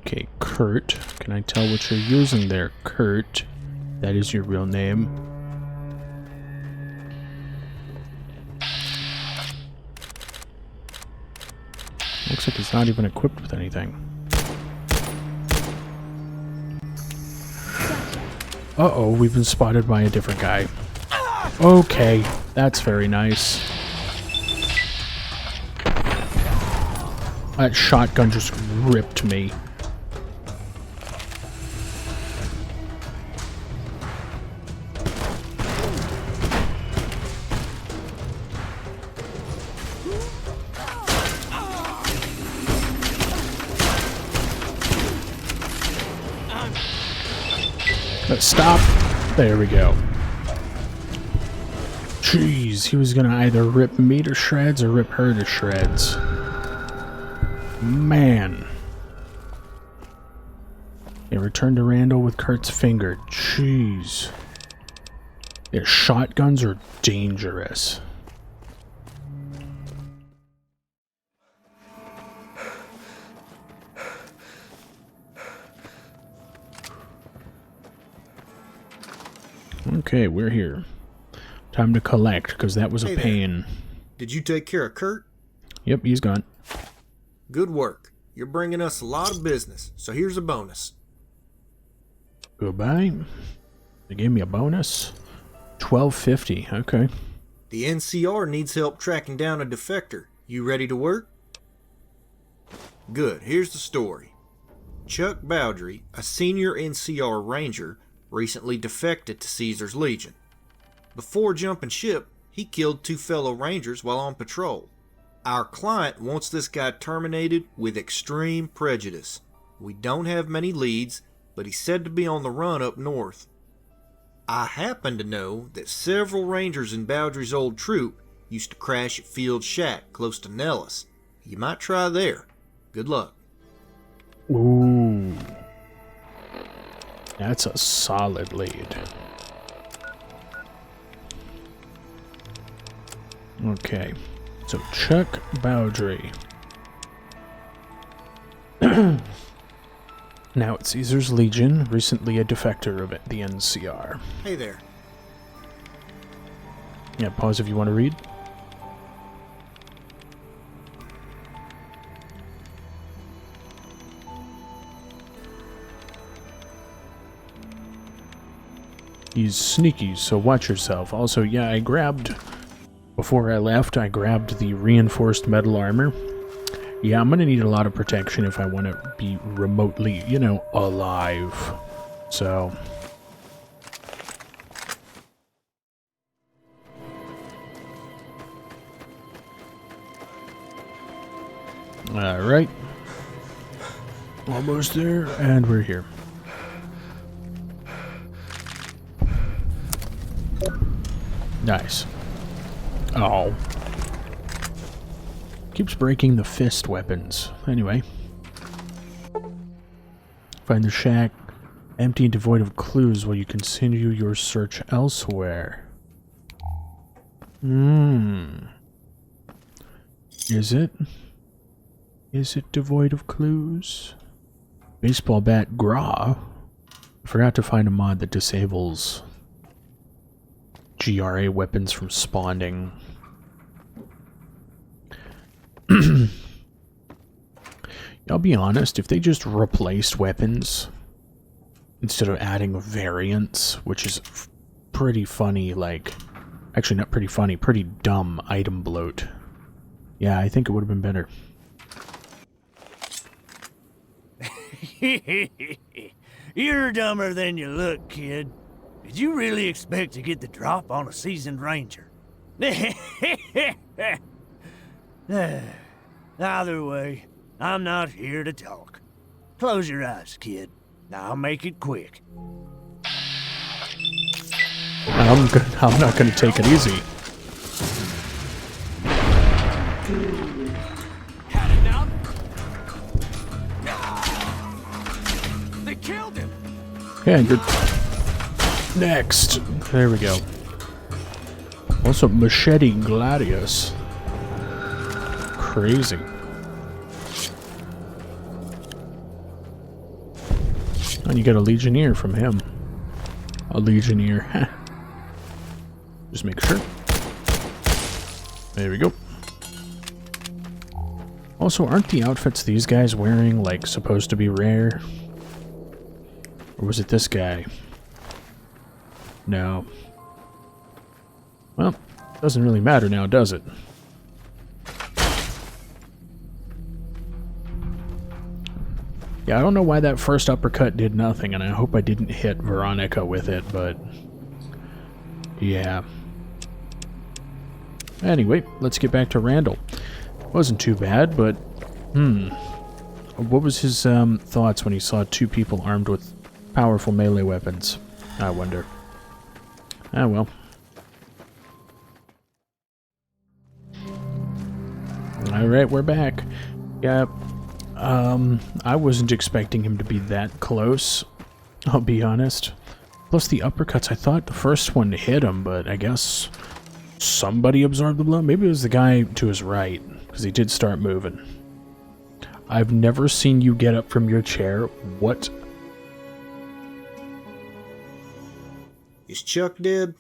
Okay, Kurt. Can I tell what you're using there, Kurt? That is your real name. Looks like it's not even equipped with anything. Uh-oh, we've been spotted by a different guy. Okay, that's very nice. That shotgun just ripped me. Let's stop. There we go. Jeez, he was gonna either rip me to shreds or rip her to shreds. Man. They returned to Randall with Kurt's finger. Jeez. Yeah, shotguns are dangerous. Okay, we're here. Time to collect, because that was a pain. Did you take care of Kurt? Yep, he's gone. Good work. You're bringing us a lot of business, so here's a bonus. Goodbye. They gave me a bonus. $12.50. Okay. The NCR needs help tracking down a defector. You ready to work? Good. Here's the story. Chuck Bowdry, a senior NCR ranger, recently defected to Caesar's Legion. Before jumping ship, he killed 2 fellow rangers while on patrol. Our client wants this guy terminated with extreme prejudice. We don't have many leads, but he's said to be on the run up north. I happen to know that several rangers in Bowdry's old troop used to crash at Field Shack close to Nellis. You might try there. Good luck. Ooh. That's a solid lead. Okay. So Chuck Bowdry. Now at Caesar's Legion, recently a defector of the NCR. Hey there. Yeah, pause if you want to read. He's sneaky, so watch yourself. Also, yeah, before I left, I grabbed the reinforced metal armor. Yeah, I'm gonna need a lot of protection if I want to be remotely, alive. So... Alright. Almost there, and we're here. Nice. Oh. Keeps breaking the fist weapons. Anyway. Find the shack empty and devoid of clues while you continue your search elsewhere. Is it? Is it devoid of clues? Baseball bat Gra. I forgot to find a mod that disables GRA weapons from spawning. I'll be honest, if they just replaced weapons instead of adding variants, which is pretty funny, actually not pretty funny, pretty dumb item bloat. Yeah, I think it would have been better. You're dumber than you look, kid. Did you really expect to get the drop on a seasoned ranger? Either way, I'm not here to talk. Close your eyes, kid. I'll make it quick. I'm not gonna take it easy. Had enough? They killed him. Yeah, good. Next. There we go. Also, Machete Gladius. Crazy. And you get a Legionnaire from him. A Legionnaire. Just make sure. There we go. Also, aren't the outfits these guys wearing, supposed to be rare? Or was it this guy? No. Well, doesn't really matter now, does it? Yeah, I don't know why that first uppercut did nothing, and I hope I didn't hit Veronica with it, but... yeah. Anyway, let's get back to Randall. Wasn't too bad, but... What was his thoughts when he saw 2 people armed with powerful melee weapons? I wonder. Ah, well. Alright, we're back. Yeah, I wasn't expecting him to be that close, I'll be honest. Plus the uppercuts, I thought the first one hit him, but I guess somebody absorbed the blow. Maybe it was the guy to his right, because he did start moving. I've never seen you get up from your chair. What? Is Chuck dead?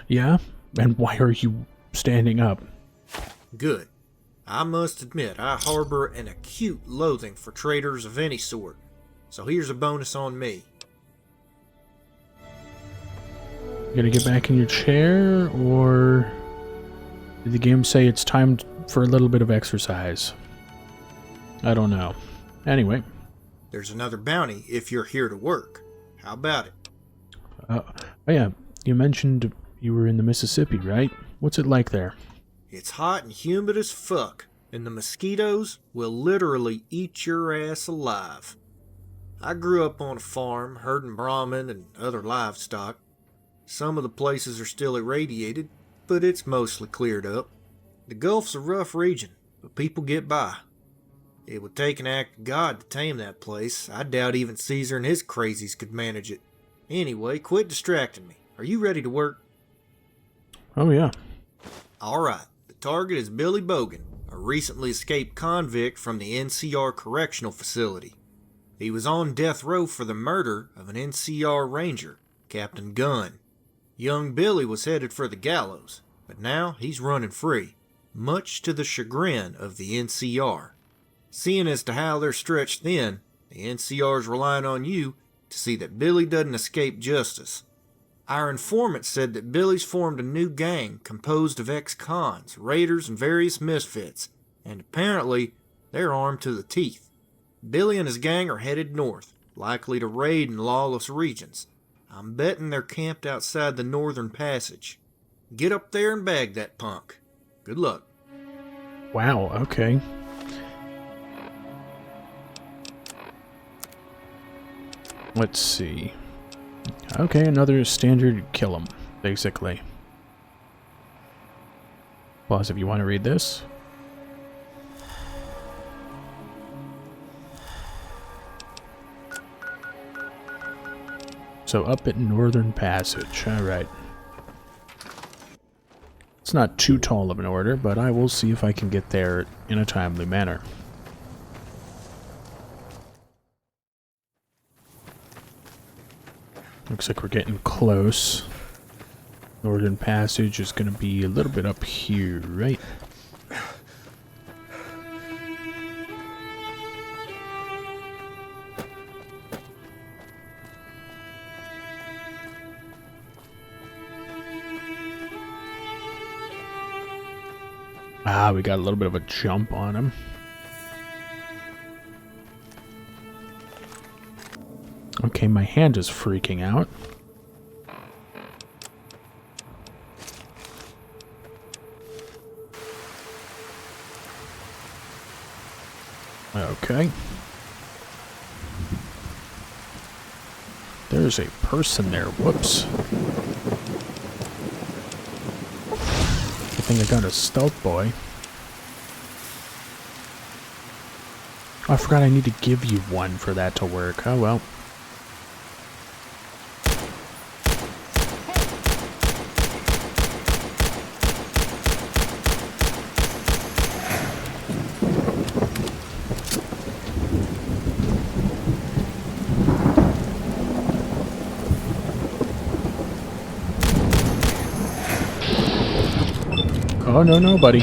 Yeah? And why are you standing up? Good. I must admit I harbor an acute loathing for traitors of any sort, so here's a bonus on me. You gonna get back in your chair, or did the game say it's time for a little bit of exercise? I don't know. Anyway. There's another bounty if you're here to work. How about it? Oh yeah, you mentioned you were in the Mississippi, right? What's it like there? It's hot and humid as fuck, and the mosquitoes will literally eat your ass alive. I grew up on a farm, herding Brahmin and other livestock. Some of the places are still irradiated, but it's mostly cleared up. The Gulf's a rough region, but people get by. It would take an act of God to tame that place. I doubt even Caesar and his crazies could manage it. Anyway, quit distracting me. Are you ready to work? Oh yeah. Alright, the target is Billy Bogan, a recently escaped convict from the NCR Correctional Facility. He was on death row for the murder of an NCR Ranger, Captain Gunn. Young Billy was headed for the gallows, but now he's running free, much to the chagrin of the NCR. Seeing as to how they're stretched thin, the NCR's relying on you to see that Billy doesn't escape justice. Our informant said that Billy's formed a new gang composed of ex-cons, raiders, and various misfits, and apparently they're armed to the teeth. Billy and his gang are headed north, likely to raid in lawless regions. I'm betting they're camped outside the Northern Passage. Get up there and bag that punk. Good luck. Wow, okay. Let's see. Okay, another standard kill 'em, basically. Pause if you want to read this. So up at Northern Passage, alright. It's not too tall of an order, but I will see if I can get there in a timely manner. Looks like we're getting close. Northern Passage is going to be a little bit up here, right? Ah, we got a little bit of a jump on him. Okay, my hand is freaking out. Okay. There's a person there. Whoops. I think I got a stealth boy. Oh, I forgot I need to give you one for that to work. Oh well. Oh, no, buddy.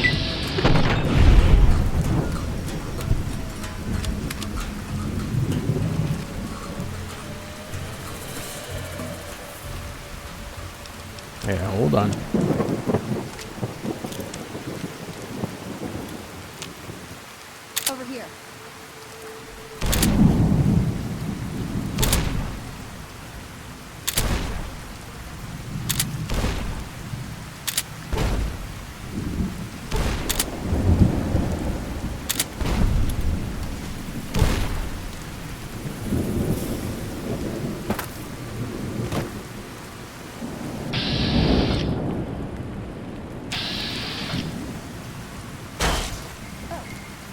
Yeah, hold on. Over here.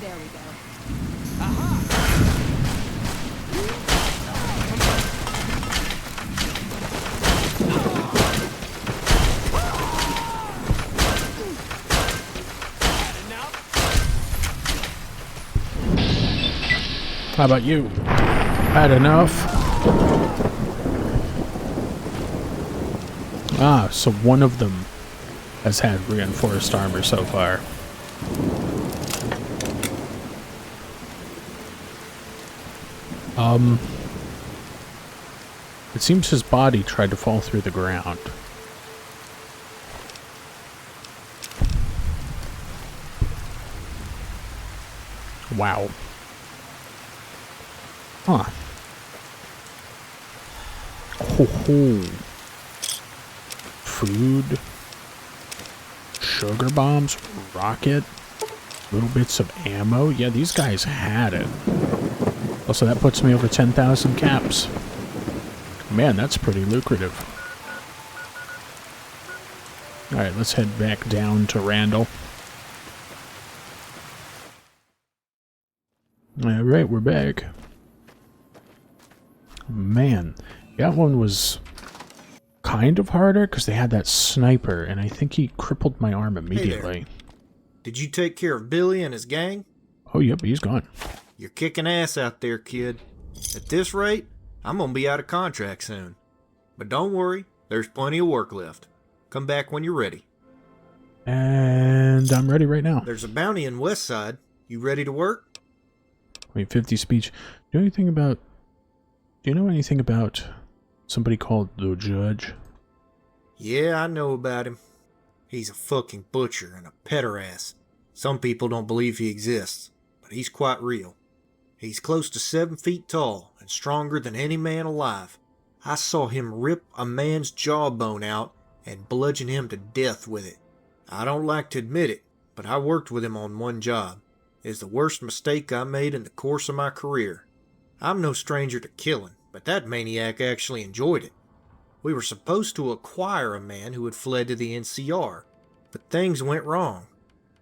There we go. How about you? Had enough? Ah, so one of them has had reinforced armor so far. It seems his body tried to fall through the ground. Wow. Huh. Ho ho. Food. Sugar bombs. Rocket. Little bits of ammo. Yeah, these guys had it. Also, that puts me over 10,000 caps. Man, that's pretty lucrative. Alright, let's head back down to Randall. Alright, we're back. Man, that one was kind of harder because they had that sniper, and I think he crippled my arm immediately. Hey, did you take care of Billy and his gang? Oh, yep, he's gone. You're kicking ass out there, kid. At this rate, I'm gonna be out of contract soon. But don't worry, there's plenty of work left. Come back when you're ready. And I'm ready right now. There's a bounty in Westside. You ready to work? Wait, 50 speech. Do you know anything about somebody called the Judge? Yeah, I know about him. He's a fucking butcher and a pederast. Some people don't believe he exists, but he's quite real. He's close to 7 feet tall and stronger than any man alive. I saw him rip a man's jawbone out and bludgeon him to death with it. I don't like to admit it, but I worked with him on one job. It's the worst mistake I made in the course of my career. I'm no stranger to killing, but that maniac actually enjoyed it. We were supposed to acquire a man who had fled to the NCR, but things went wrong.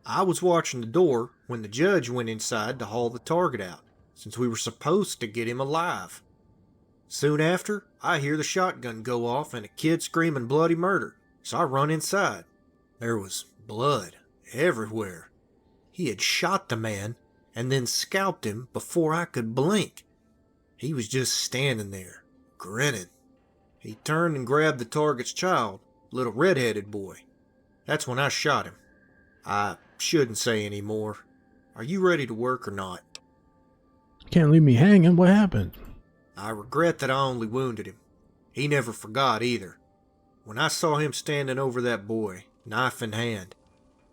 I was watching the door when the judge went inside to haul the target out, since we were supposed to get him alive. Soon after, I hear the shotgun go off and a kid screaming bloody murder, so I run inside. There was blood everywhere. He had shot the man and then scalped him before I could blink. He was just standing there, grinning. He turned and grabbed the target's child, little red-headed boy. That's when I shot him. I shouldn't say any more. Are you ready to work or not? Can't leave me hanging. What happened? I regret that I only wounded him. He never forgot either. When I saw him standing over that boy, knife in hand,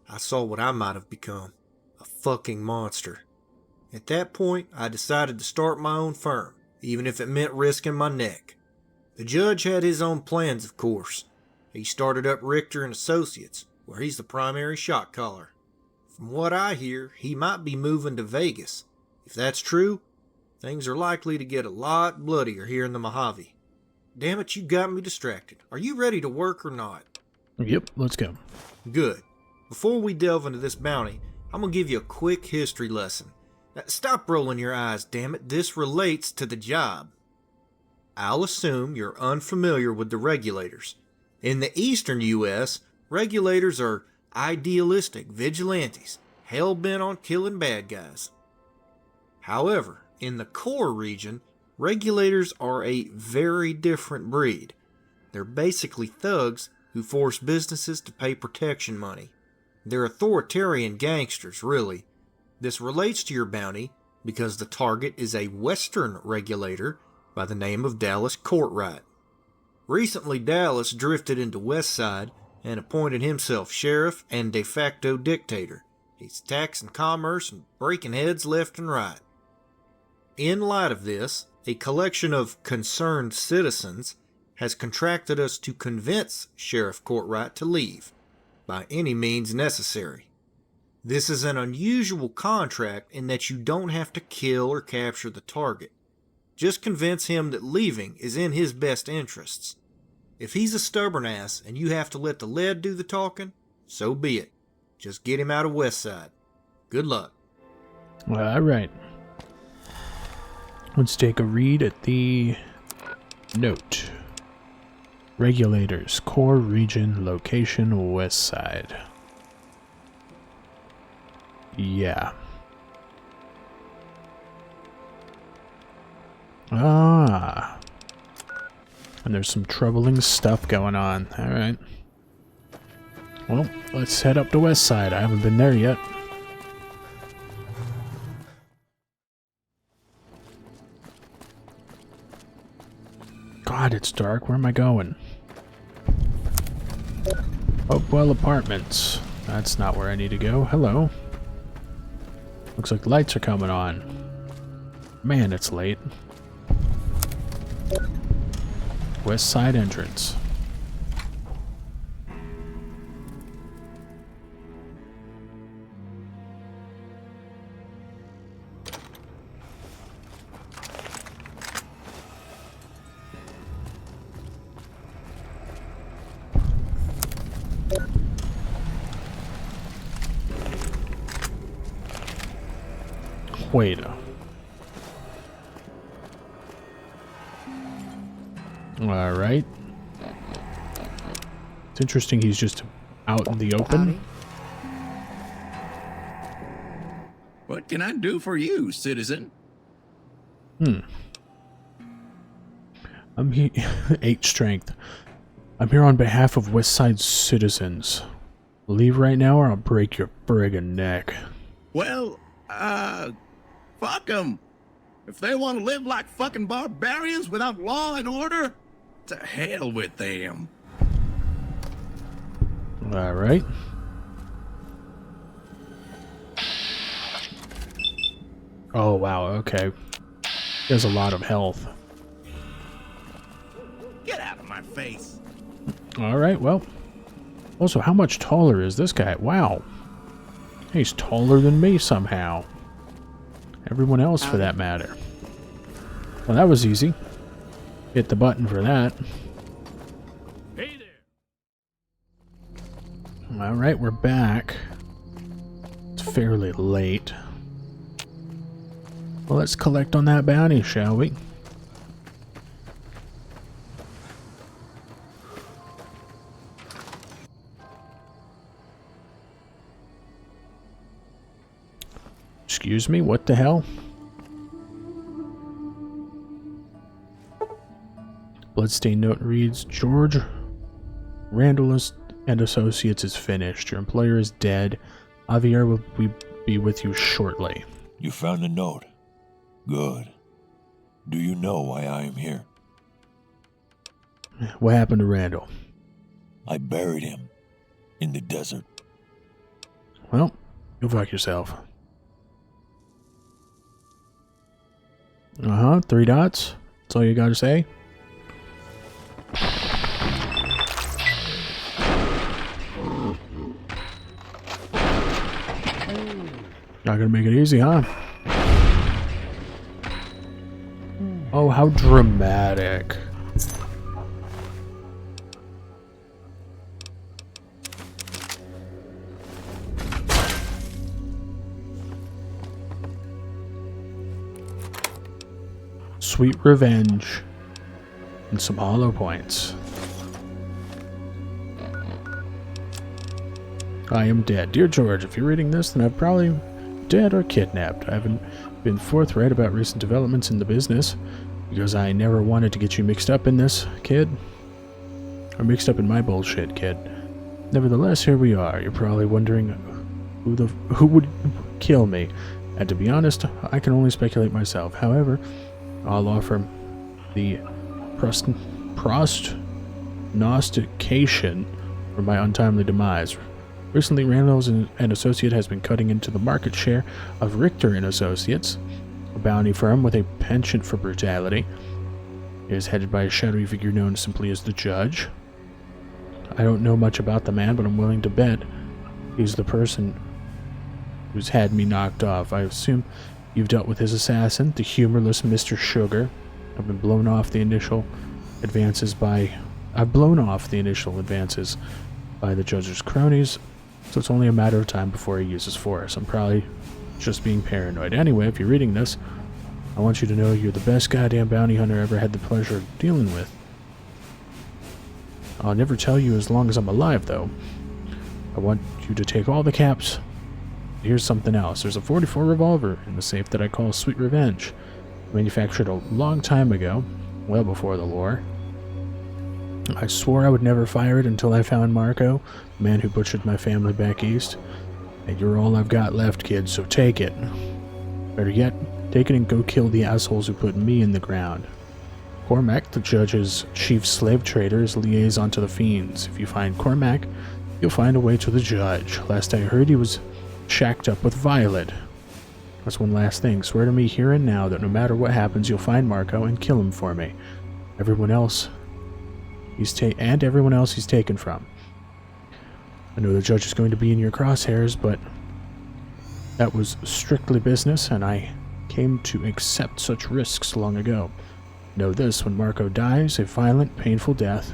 I saw what I might have become. A fucking monster. At that point, I decided to start my own firm, even if it meant risking my neck. The judge had his own plans, of course. He started up Richter and Associates, where he's the primary shot caller. From what I hear, he might be moving to Vegas. If that's true, things are likely to get a lot bloodier here in the Mojave. Damn it, you got me distracted. Are you ready to work or not? Yep, let's go. Good. Before we delve into this bounty, I'm gonna give you a quick history lesson. Now, stop rolling your eyes, damn it. This relates to the job. I'll assume you're unfamiliar with the regulators. In the eastern U.S., regulators are idealistic vigilantes, hell-bent on killing bad guys. However, in the core region, regulators are a very different breed. They're basically thugs who force businesses to pay protection money. They're authoritarian gangsters, really. This relates to your bounty because the target is a Western regulator by the name of Dallas Courtright. Recently, Dallas drifted into Westside and appointed himself sheriff and de facto dictator. He's taxing commerce and breaking heads left and right. In light of this, a collection of concerned citizens has contracted us to convince Sheriff Courtright to leave, by any means necessary. This is an unusual contract in that you don't have to kill or capture the target. Just convince him that leaving is in his best interests. If he's a stubborn ass and you have to let the lead do the talking, so be it. Just get him out of Westside. Good luck. All right. Let's take a read at the note. Regulators, core region, location, west side. Yeah. Ah. And there's some troubling stuff going on. Alright. Well, let's head up to west side. I haven't been there yet. God, it's dark. Where am I going? Hopewell Apartments. That's not where I need to go. Hello. Looks like lights are coming on. Man, it's late. West side entrance. Wait. Alright. It's interesting he's just out in the open. What can I do for you, citizen? I'm here. 8 strength. I'm here on behalf of West Side citizens. Leave right now or I'll break your friggin' neck. Well, fuck them. If they want to live like fucking barbarians without law and order, to hell with them. Alright. Oh, wow, okay. He has a lot of health. Get out of my face. Alright, well. Also, how much taller is this guy? Wow. He's taller than me somehow. Everyone else, for that matter. Well, that was easy. Hit the button for that. Hey there. Alright, we're back. It's fairly late. Well, let's collect on that bounty, shall we? Excuse me, what the hell? Bloodstained note reads, George Randall and Associates is finished. Your employer is dead. Javier will be with you shortly. You found the note. Good. Do you know why I am here? What happened to Randall? I buried him in the desert. Well, go fuck yourself. 3 dots. That's all you gotta say? Not gonna make it easy, huh? Oh, how dramatic. Sweet revenge. And some hollow points. I am dead. Dear George, if you're reading this, then I'm probably dead or kidnapped. I haven't been forthright about recent developments in the business because I never wanted to get you mixed up in this, kid. Or mixed up in my bullshit, kid. Nevertheless, here we are. You're probably wondering who would kill me. And to be honest, I can only speculate myself. However, I'll offer the prognostication for my untimely demise. Recently, Randall's and Associate has been cutting into the market share of Richter and Associates, a bounty firm with a penchant for brutality. It is headed by a shadowy figure known simply as the Judge. I don't know much about the man, but I'm willing to bet he's the person who's had me knocked off. I assume you've dealt with his assassin, the humorless Mr. Sugar. I've blown off the initial advances by the Judge's cronies, so it's only a matter of time before he uses force. I'm probably just being paranoid. Anyway, if you're reading this, I want you to know you're the best goddamn bounty hunter I ever had the pleasure of dealing with. I'll never tell you as long as I'm alive, though. I want you to take all the caps. Here's something else. There's a .44 revolver in the safe that I call Sweet Revenge. Manufactured a long time ago, well before the war. I swore I would never fire it until I found Marco, the man who butchered my family back east. And you're all I've got left, kid, so take it. Better yet, take it and go kill the assholes who put me in the ground. Cormac, the judge's chief slave trader, is liaison to the fiends. If you find Cormac, you'll find a way to the judge. Last I heard, he was shacked up with Violet. That's one last thing. Swear to me here and now that no matter what happens, you'll find Marco and kill him for me. Everyone else he's taken from. I know the judge is going to be in your crosshairs, but that was strictly business, and I came to accept such risks long ago. Know this, when Marco dies, a violent, painful death,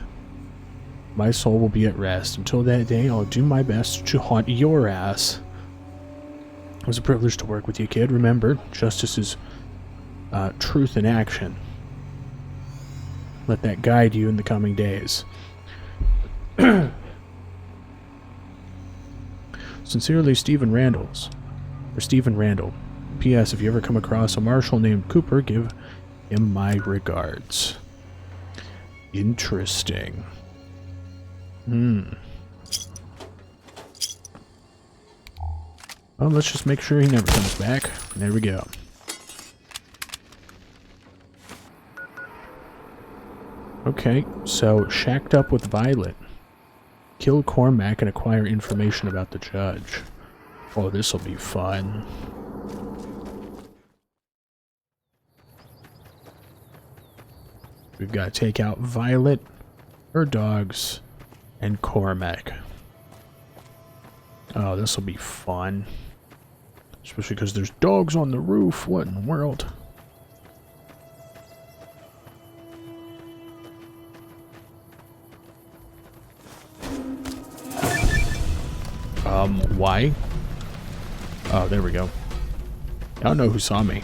my soul will be at rest. Until that day, I'll do my best to haunt your ass. It was a privilege to work with you, kid. Remember, justice is truth in action. Let that guide you in the coming days. Sincerely, Stephen Randall. P.S. If you ever come across a marshal named Cooper, give him my regards. Interesting. Well, let's just make sure he never comes back. There we go. Okay, so shacked up with Violet. Kill Cormac and acquire information about the judge. Oh, this'll be fun. We've got to take out Violet, her dogs, and Cormac. Oh, this'll be fun. Especially because there's dogs on the roof. What in the world? Why? Oh, there we go. I don't know who saw me.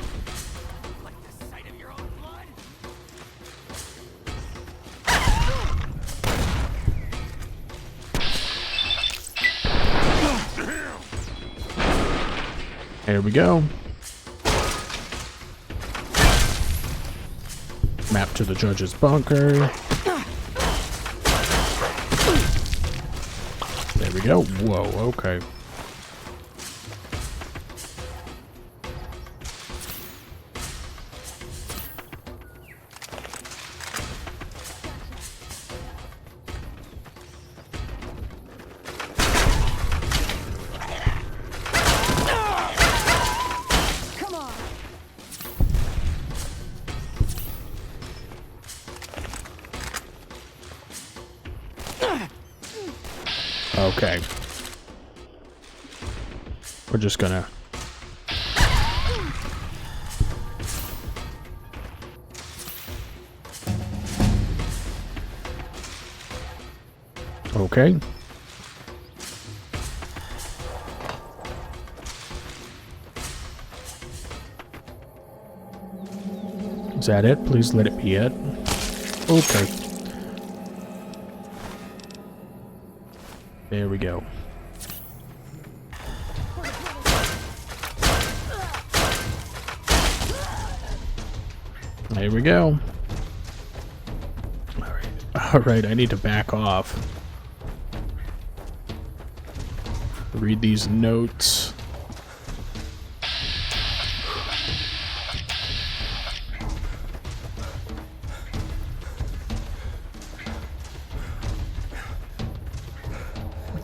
There we go. Map to the judge's bunker. There we go. Whoa, okay. Okay. We're just gonna... Okay. Is that it? Please let it be it. Okay. There we go. There we go. Alright, I need to back off. Read these notes.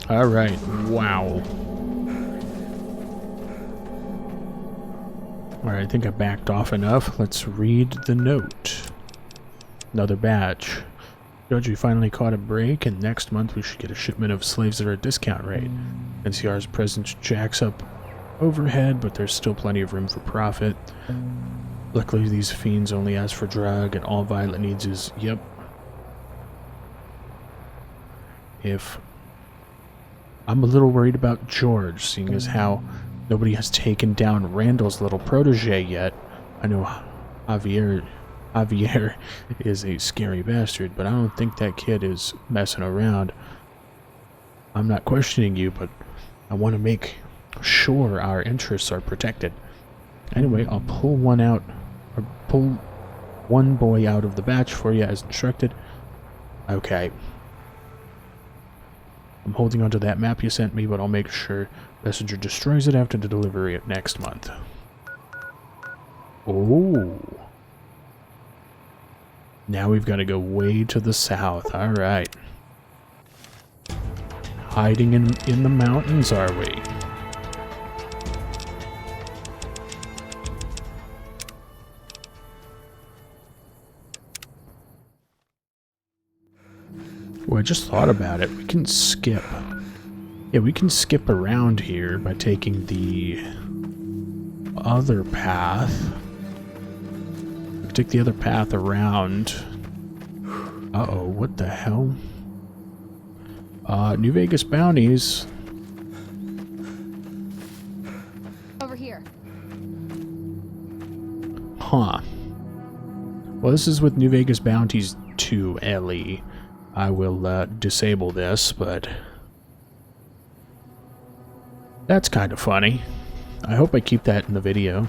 Alright, wow. Alright, I think I backed off enough. Let's read the note. Another batch. Judge, we finally caught a break, and next month we should get a shipment of slaves at a discount rate. NCR's presence jacks up overhead, but there's still plenty of room for profit. Luckily, these fiends only ask for drug, and all Violet needs is, yep. If... I'm a little worried about George, seeing as how nobody has taken down Randall's little protege yet. I know Javier is a scary bastard, but I don't think that kid is messing around. I'm not questioning you, but I want to make sure our interests are protected. Anyway, I'll pull pull one boy out of the batch for you as instructed. Okay. I'm holding onto that map you sent me, but I'll make sure Messenger destroys it after the delivery next month. Oh. Now we've got to go way to the south. Alright. Hiding in the mountains, are we? Well, I just thought about it. We can skip. Yeah, we can skip around here by taking the other path. We take the other path around. Uh-oh, what the hell? New Vegas Bounties. Over here. Huh. Well, this is with New Vegas Bounties 2, Ellie. I will disable this, but that's kind of funny. I hope I keep that in the video.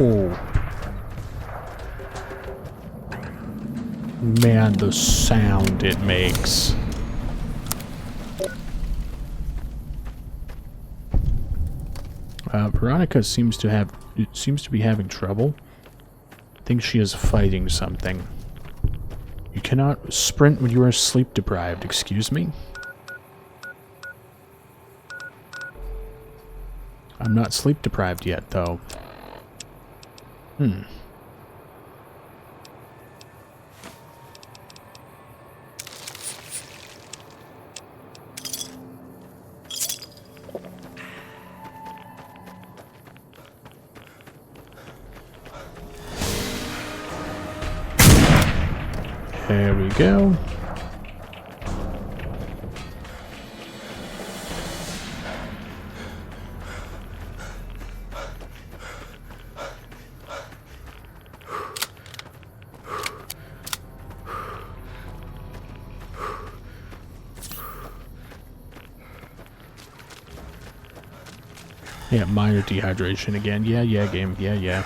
Oh, man, the sound it makes. Veronica seems to be having trouble. I think she is fighting something. You cannot sprint when you are sleep deprived, excuse me? I'm not sleep deprived yet, though. There we go. Yeah, minor dehydration again. Yeah, game. Yeah.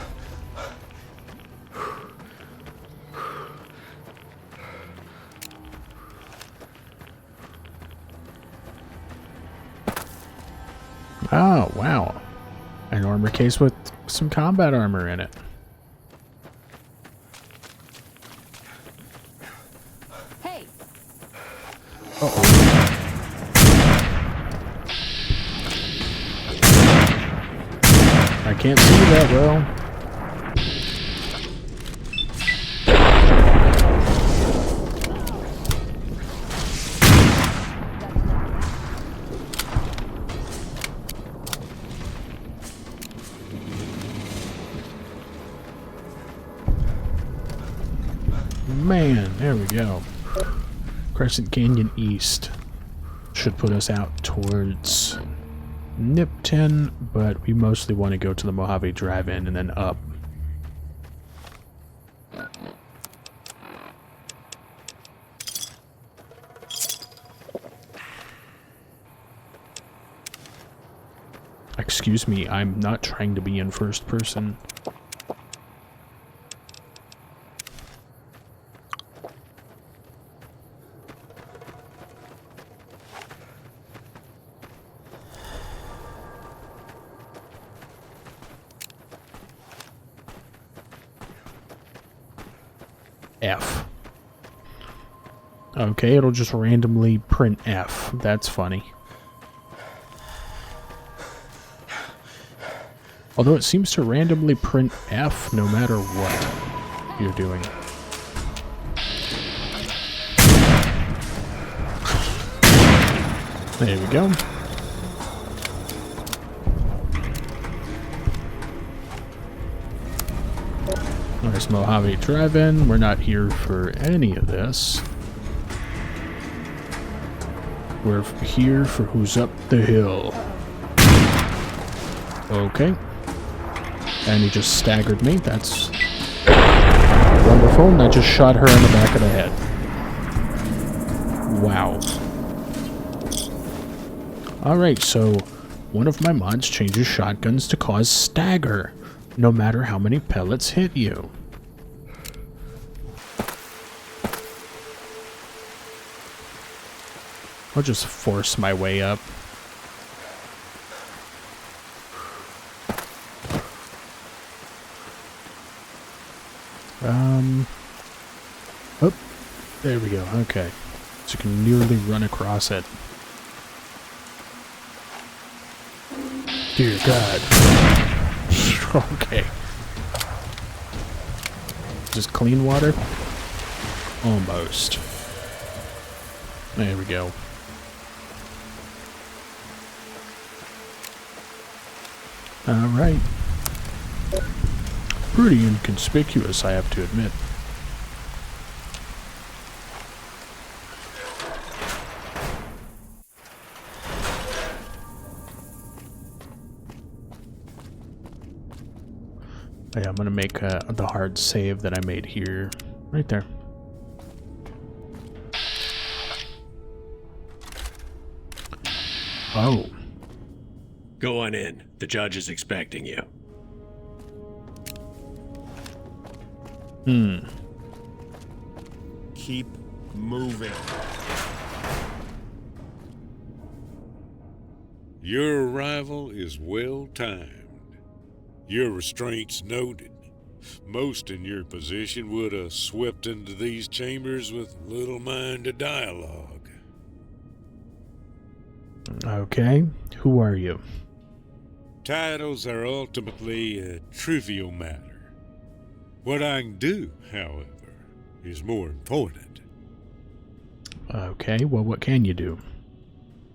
Oh, wow. An armor case with some combat armor in it. Hey. Uh-oh. I can't see that well. Man, there we go. Crescent Canyon East should put us out towards Nipton, but we mostly want to go to the Mojave Drive-In and then up. Excuse me, I'm not trying to be in first person. F. Okay, it'll just randomly print F. That's funny. Although it seems to randomly print F no matter what you're doing. There we go. There's Mojave Drive-In. We're not here for any of this. We're here for who's up the hill. Okay. And he just staggered me. That's wonderful. And I just shot her in the back of the head. Wow. Alright, so one of my mods changes shotguns to cause stagger, no matter how many pellets hit you. I'll just force my way up. Oh, there we go. Okay. So you can nearly run across it. Dear God. Okay. Just clean water? Almost. There we go. Alright. Pretty inconspicuous, I have to admit. Yeah, I'm gonna make the hard save that I made here. Right there. Oh. Go on in. The judge is expecting you. Keep moving. Your arrival is well timed. Your restraints noted. Most in your position would have swept into these chambers with little mind to dialogue. Okay, who are you? Titles are ultimately a trivial matter. What I can do, however, is more important. Okay, well, what can you do?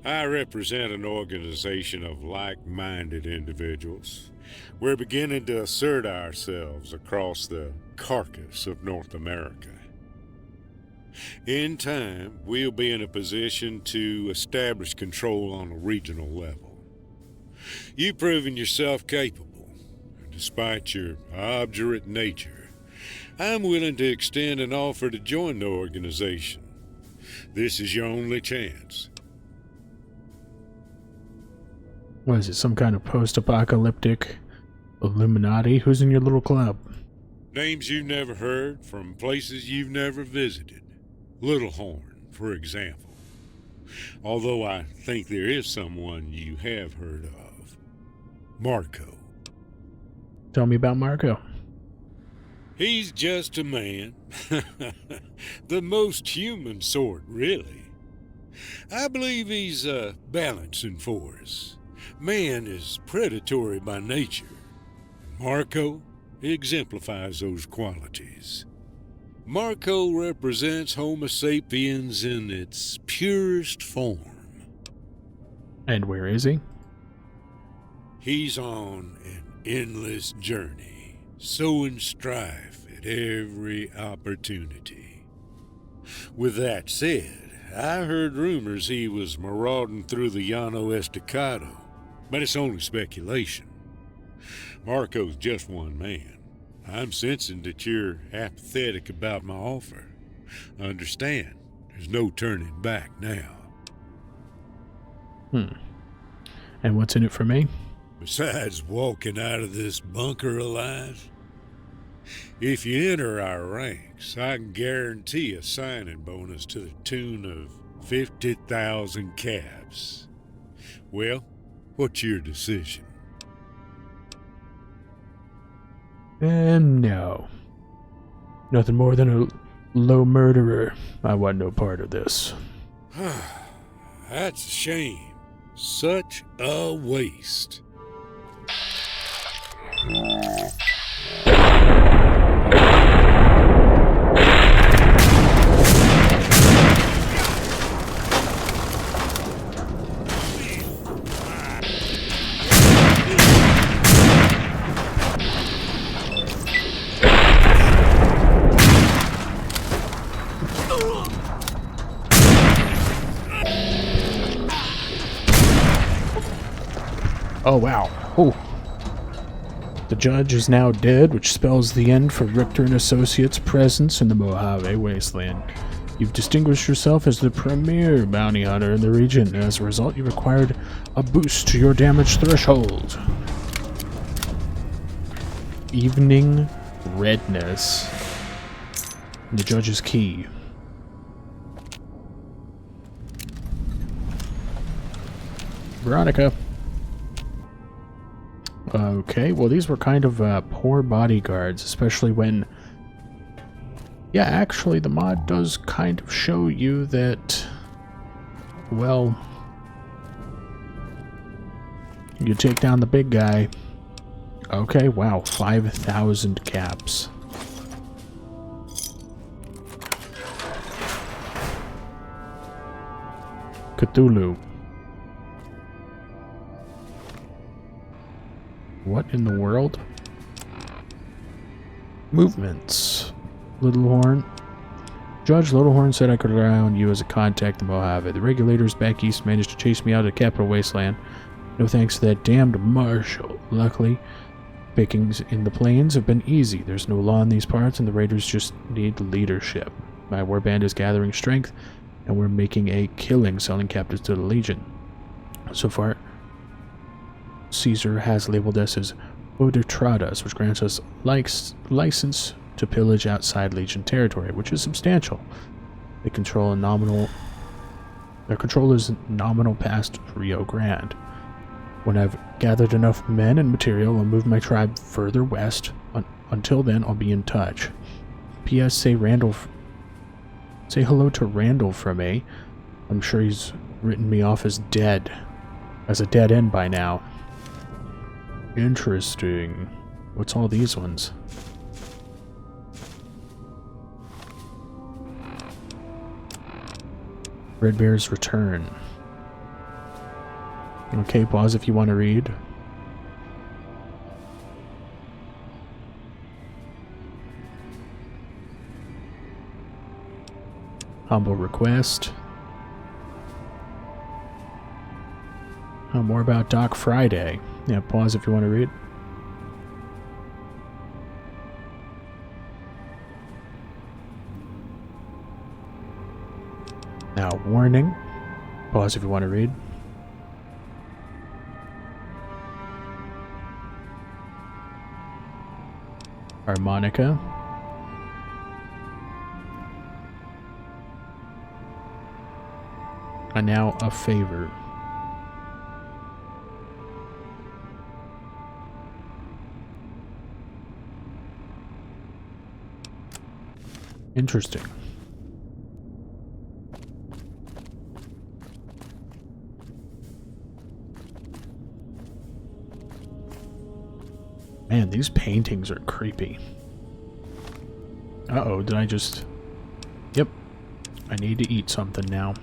I represent an organization of like-minded individuals. We're beginning to assert ourselves across the carcass of North America. In time, we'll be in a position to establish control on a regional level. You've proven yourself capable, and despite your obdurate nature, I'm willing to extend an offer to join the organization. This is your only chance. What is it, some kind of post-apocalyptic Illuminati? Who's in your little club? Names you've never heard from places you've never visited. Littlehorn, for example. Although I think there is someone you have heard of. Marco. Tell me about Marco. He's just a man. The most human sort, really. I believe he's a balancing force. Man is predatory by nature. Marco exemplifies those qualities. Marco represents Homo sapiens in its purest form. And where is he? He's on an endless journey, sowing strife at every opportunity. With that said, I heard rumors he was marauding through the Llano Estacado, but it's only speculation. Marco's just one man. I'm sensing that you're apathetic about my offer. Understand, there's no turning back now. And what's in it for me? Besides walking out of this bunker alive, if you enter our ranks, I can guarantee a signing bonus to the tune of 50,000 caps. Well, what's your decision? No. Nothing more than a low murderer. I want no part of this. That's a shame. Such a waste. Oh, wow. Oh. The judge is now dead, which spells the end for Richter and Associates' presence in the Mojave Wasteland. You've distinguished yourself as the premier bounty hunter in the region, and as a result, you required a boost to your damage threshold. Evening redness. And the judge's key. Veronica. Okay, well these were kind of poor bodyguards, especially when... Yeah, actually the mod does kind of show you that... Well... You take down the big guy. Okay, wow, 5,000 caps. Cthulhu. What in the world? Movements. Littlehorn. Judge Littlehorn said I could rely on you as a contact in Mojave. The regulators back east managed to chase me out of the capital wasteland. No thanks to that damned marshal. Luckily, pickings in the plains have been easy. There's no law in these parts, and the raiders just need leadership. My warband is gathering strength, and we're making a killing selling captives to the Legion. So far, Caesar has labeled us as Odotradas, which grants us license to pillage outside Legion territory, which is substantial. Their control is nominal past Rio Grande. When I've gathered enough men and material, I'll move my tribe further west. Until then, I'll be in touch. P.S. Say hello to Randall for me. I'm sure he's written me off as dead. As a dead end by now. Interesting. What's all these ones? Red Bear's Return. Okay, pause if you want to read. Humble request. More about Doc Friday. Yeah, pause if you want to read. Now, warning. Pause if you want to read. Harmonica. And now a favor. Interesting. Man, these paintings are creepy. Uh-oh, did I just... Yep. I need to eat something now.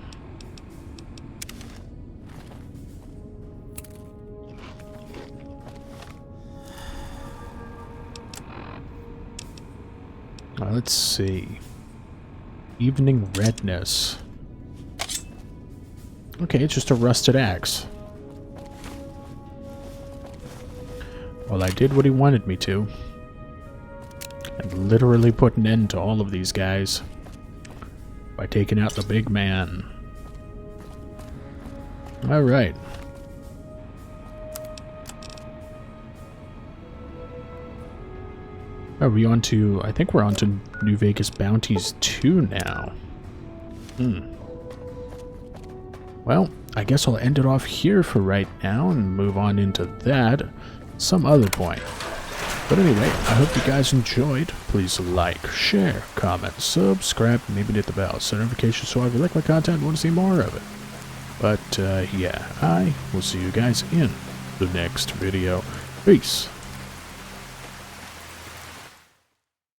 Let's see. Evening redness. Okay, it's just a rusted axe. Well, I did what he wanted me to. And literally put an end to all of these guys. By taking out the big man. Alright. Are we on to... I think we're on to New Vegas Bounties 2 now. Well, I guess I'll end it off here for right now and move on into that some other point. But anyway, I hope you guys enjoyed. Please like, share, comment, subscribe, and maybe hit the bell. Set notifications so if you like my content and want to see more of it. But yeah, I will see you guys in the next video. Peace.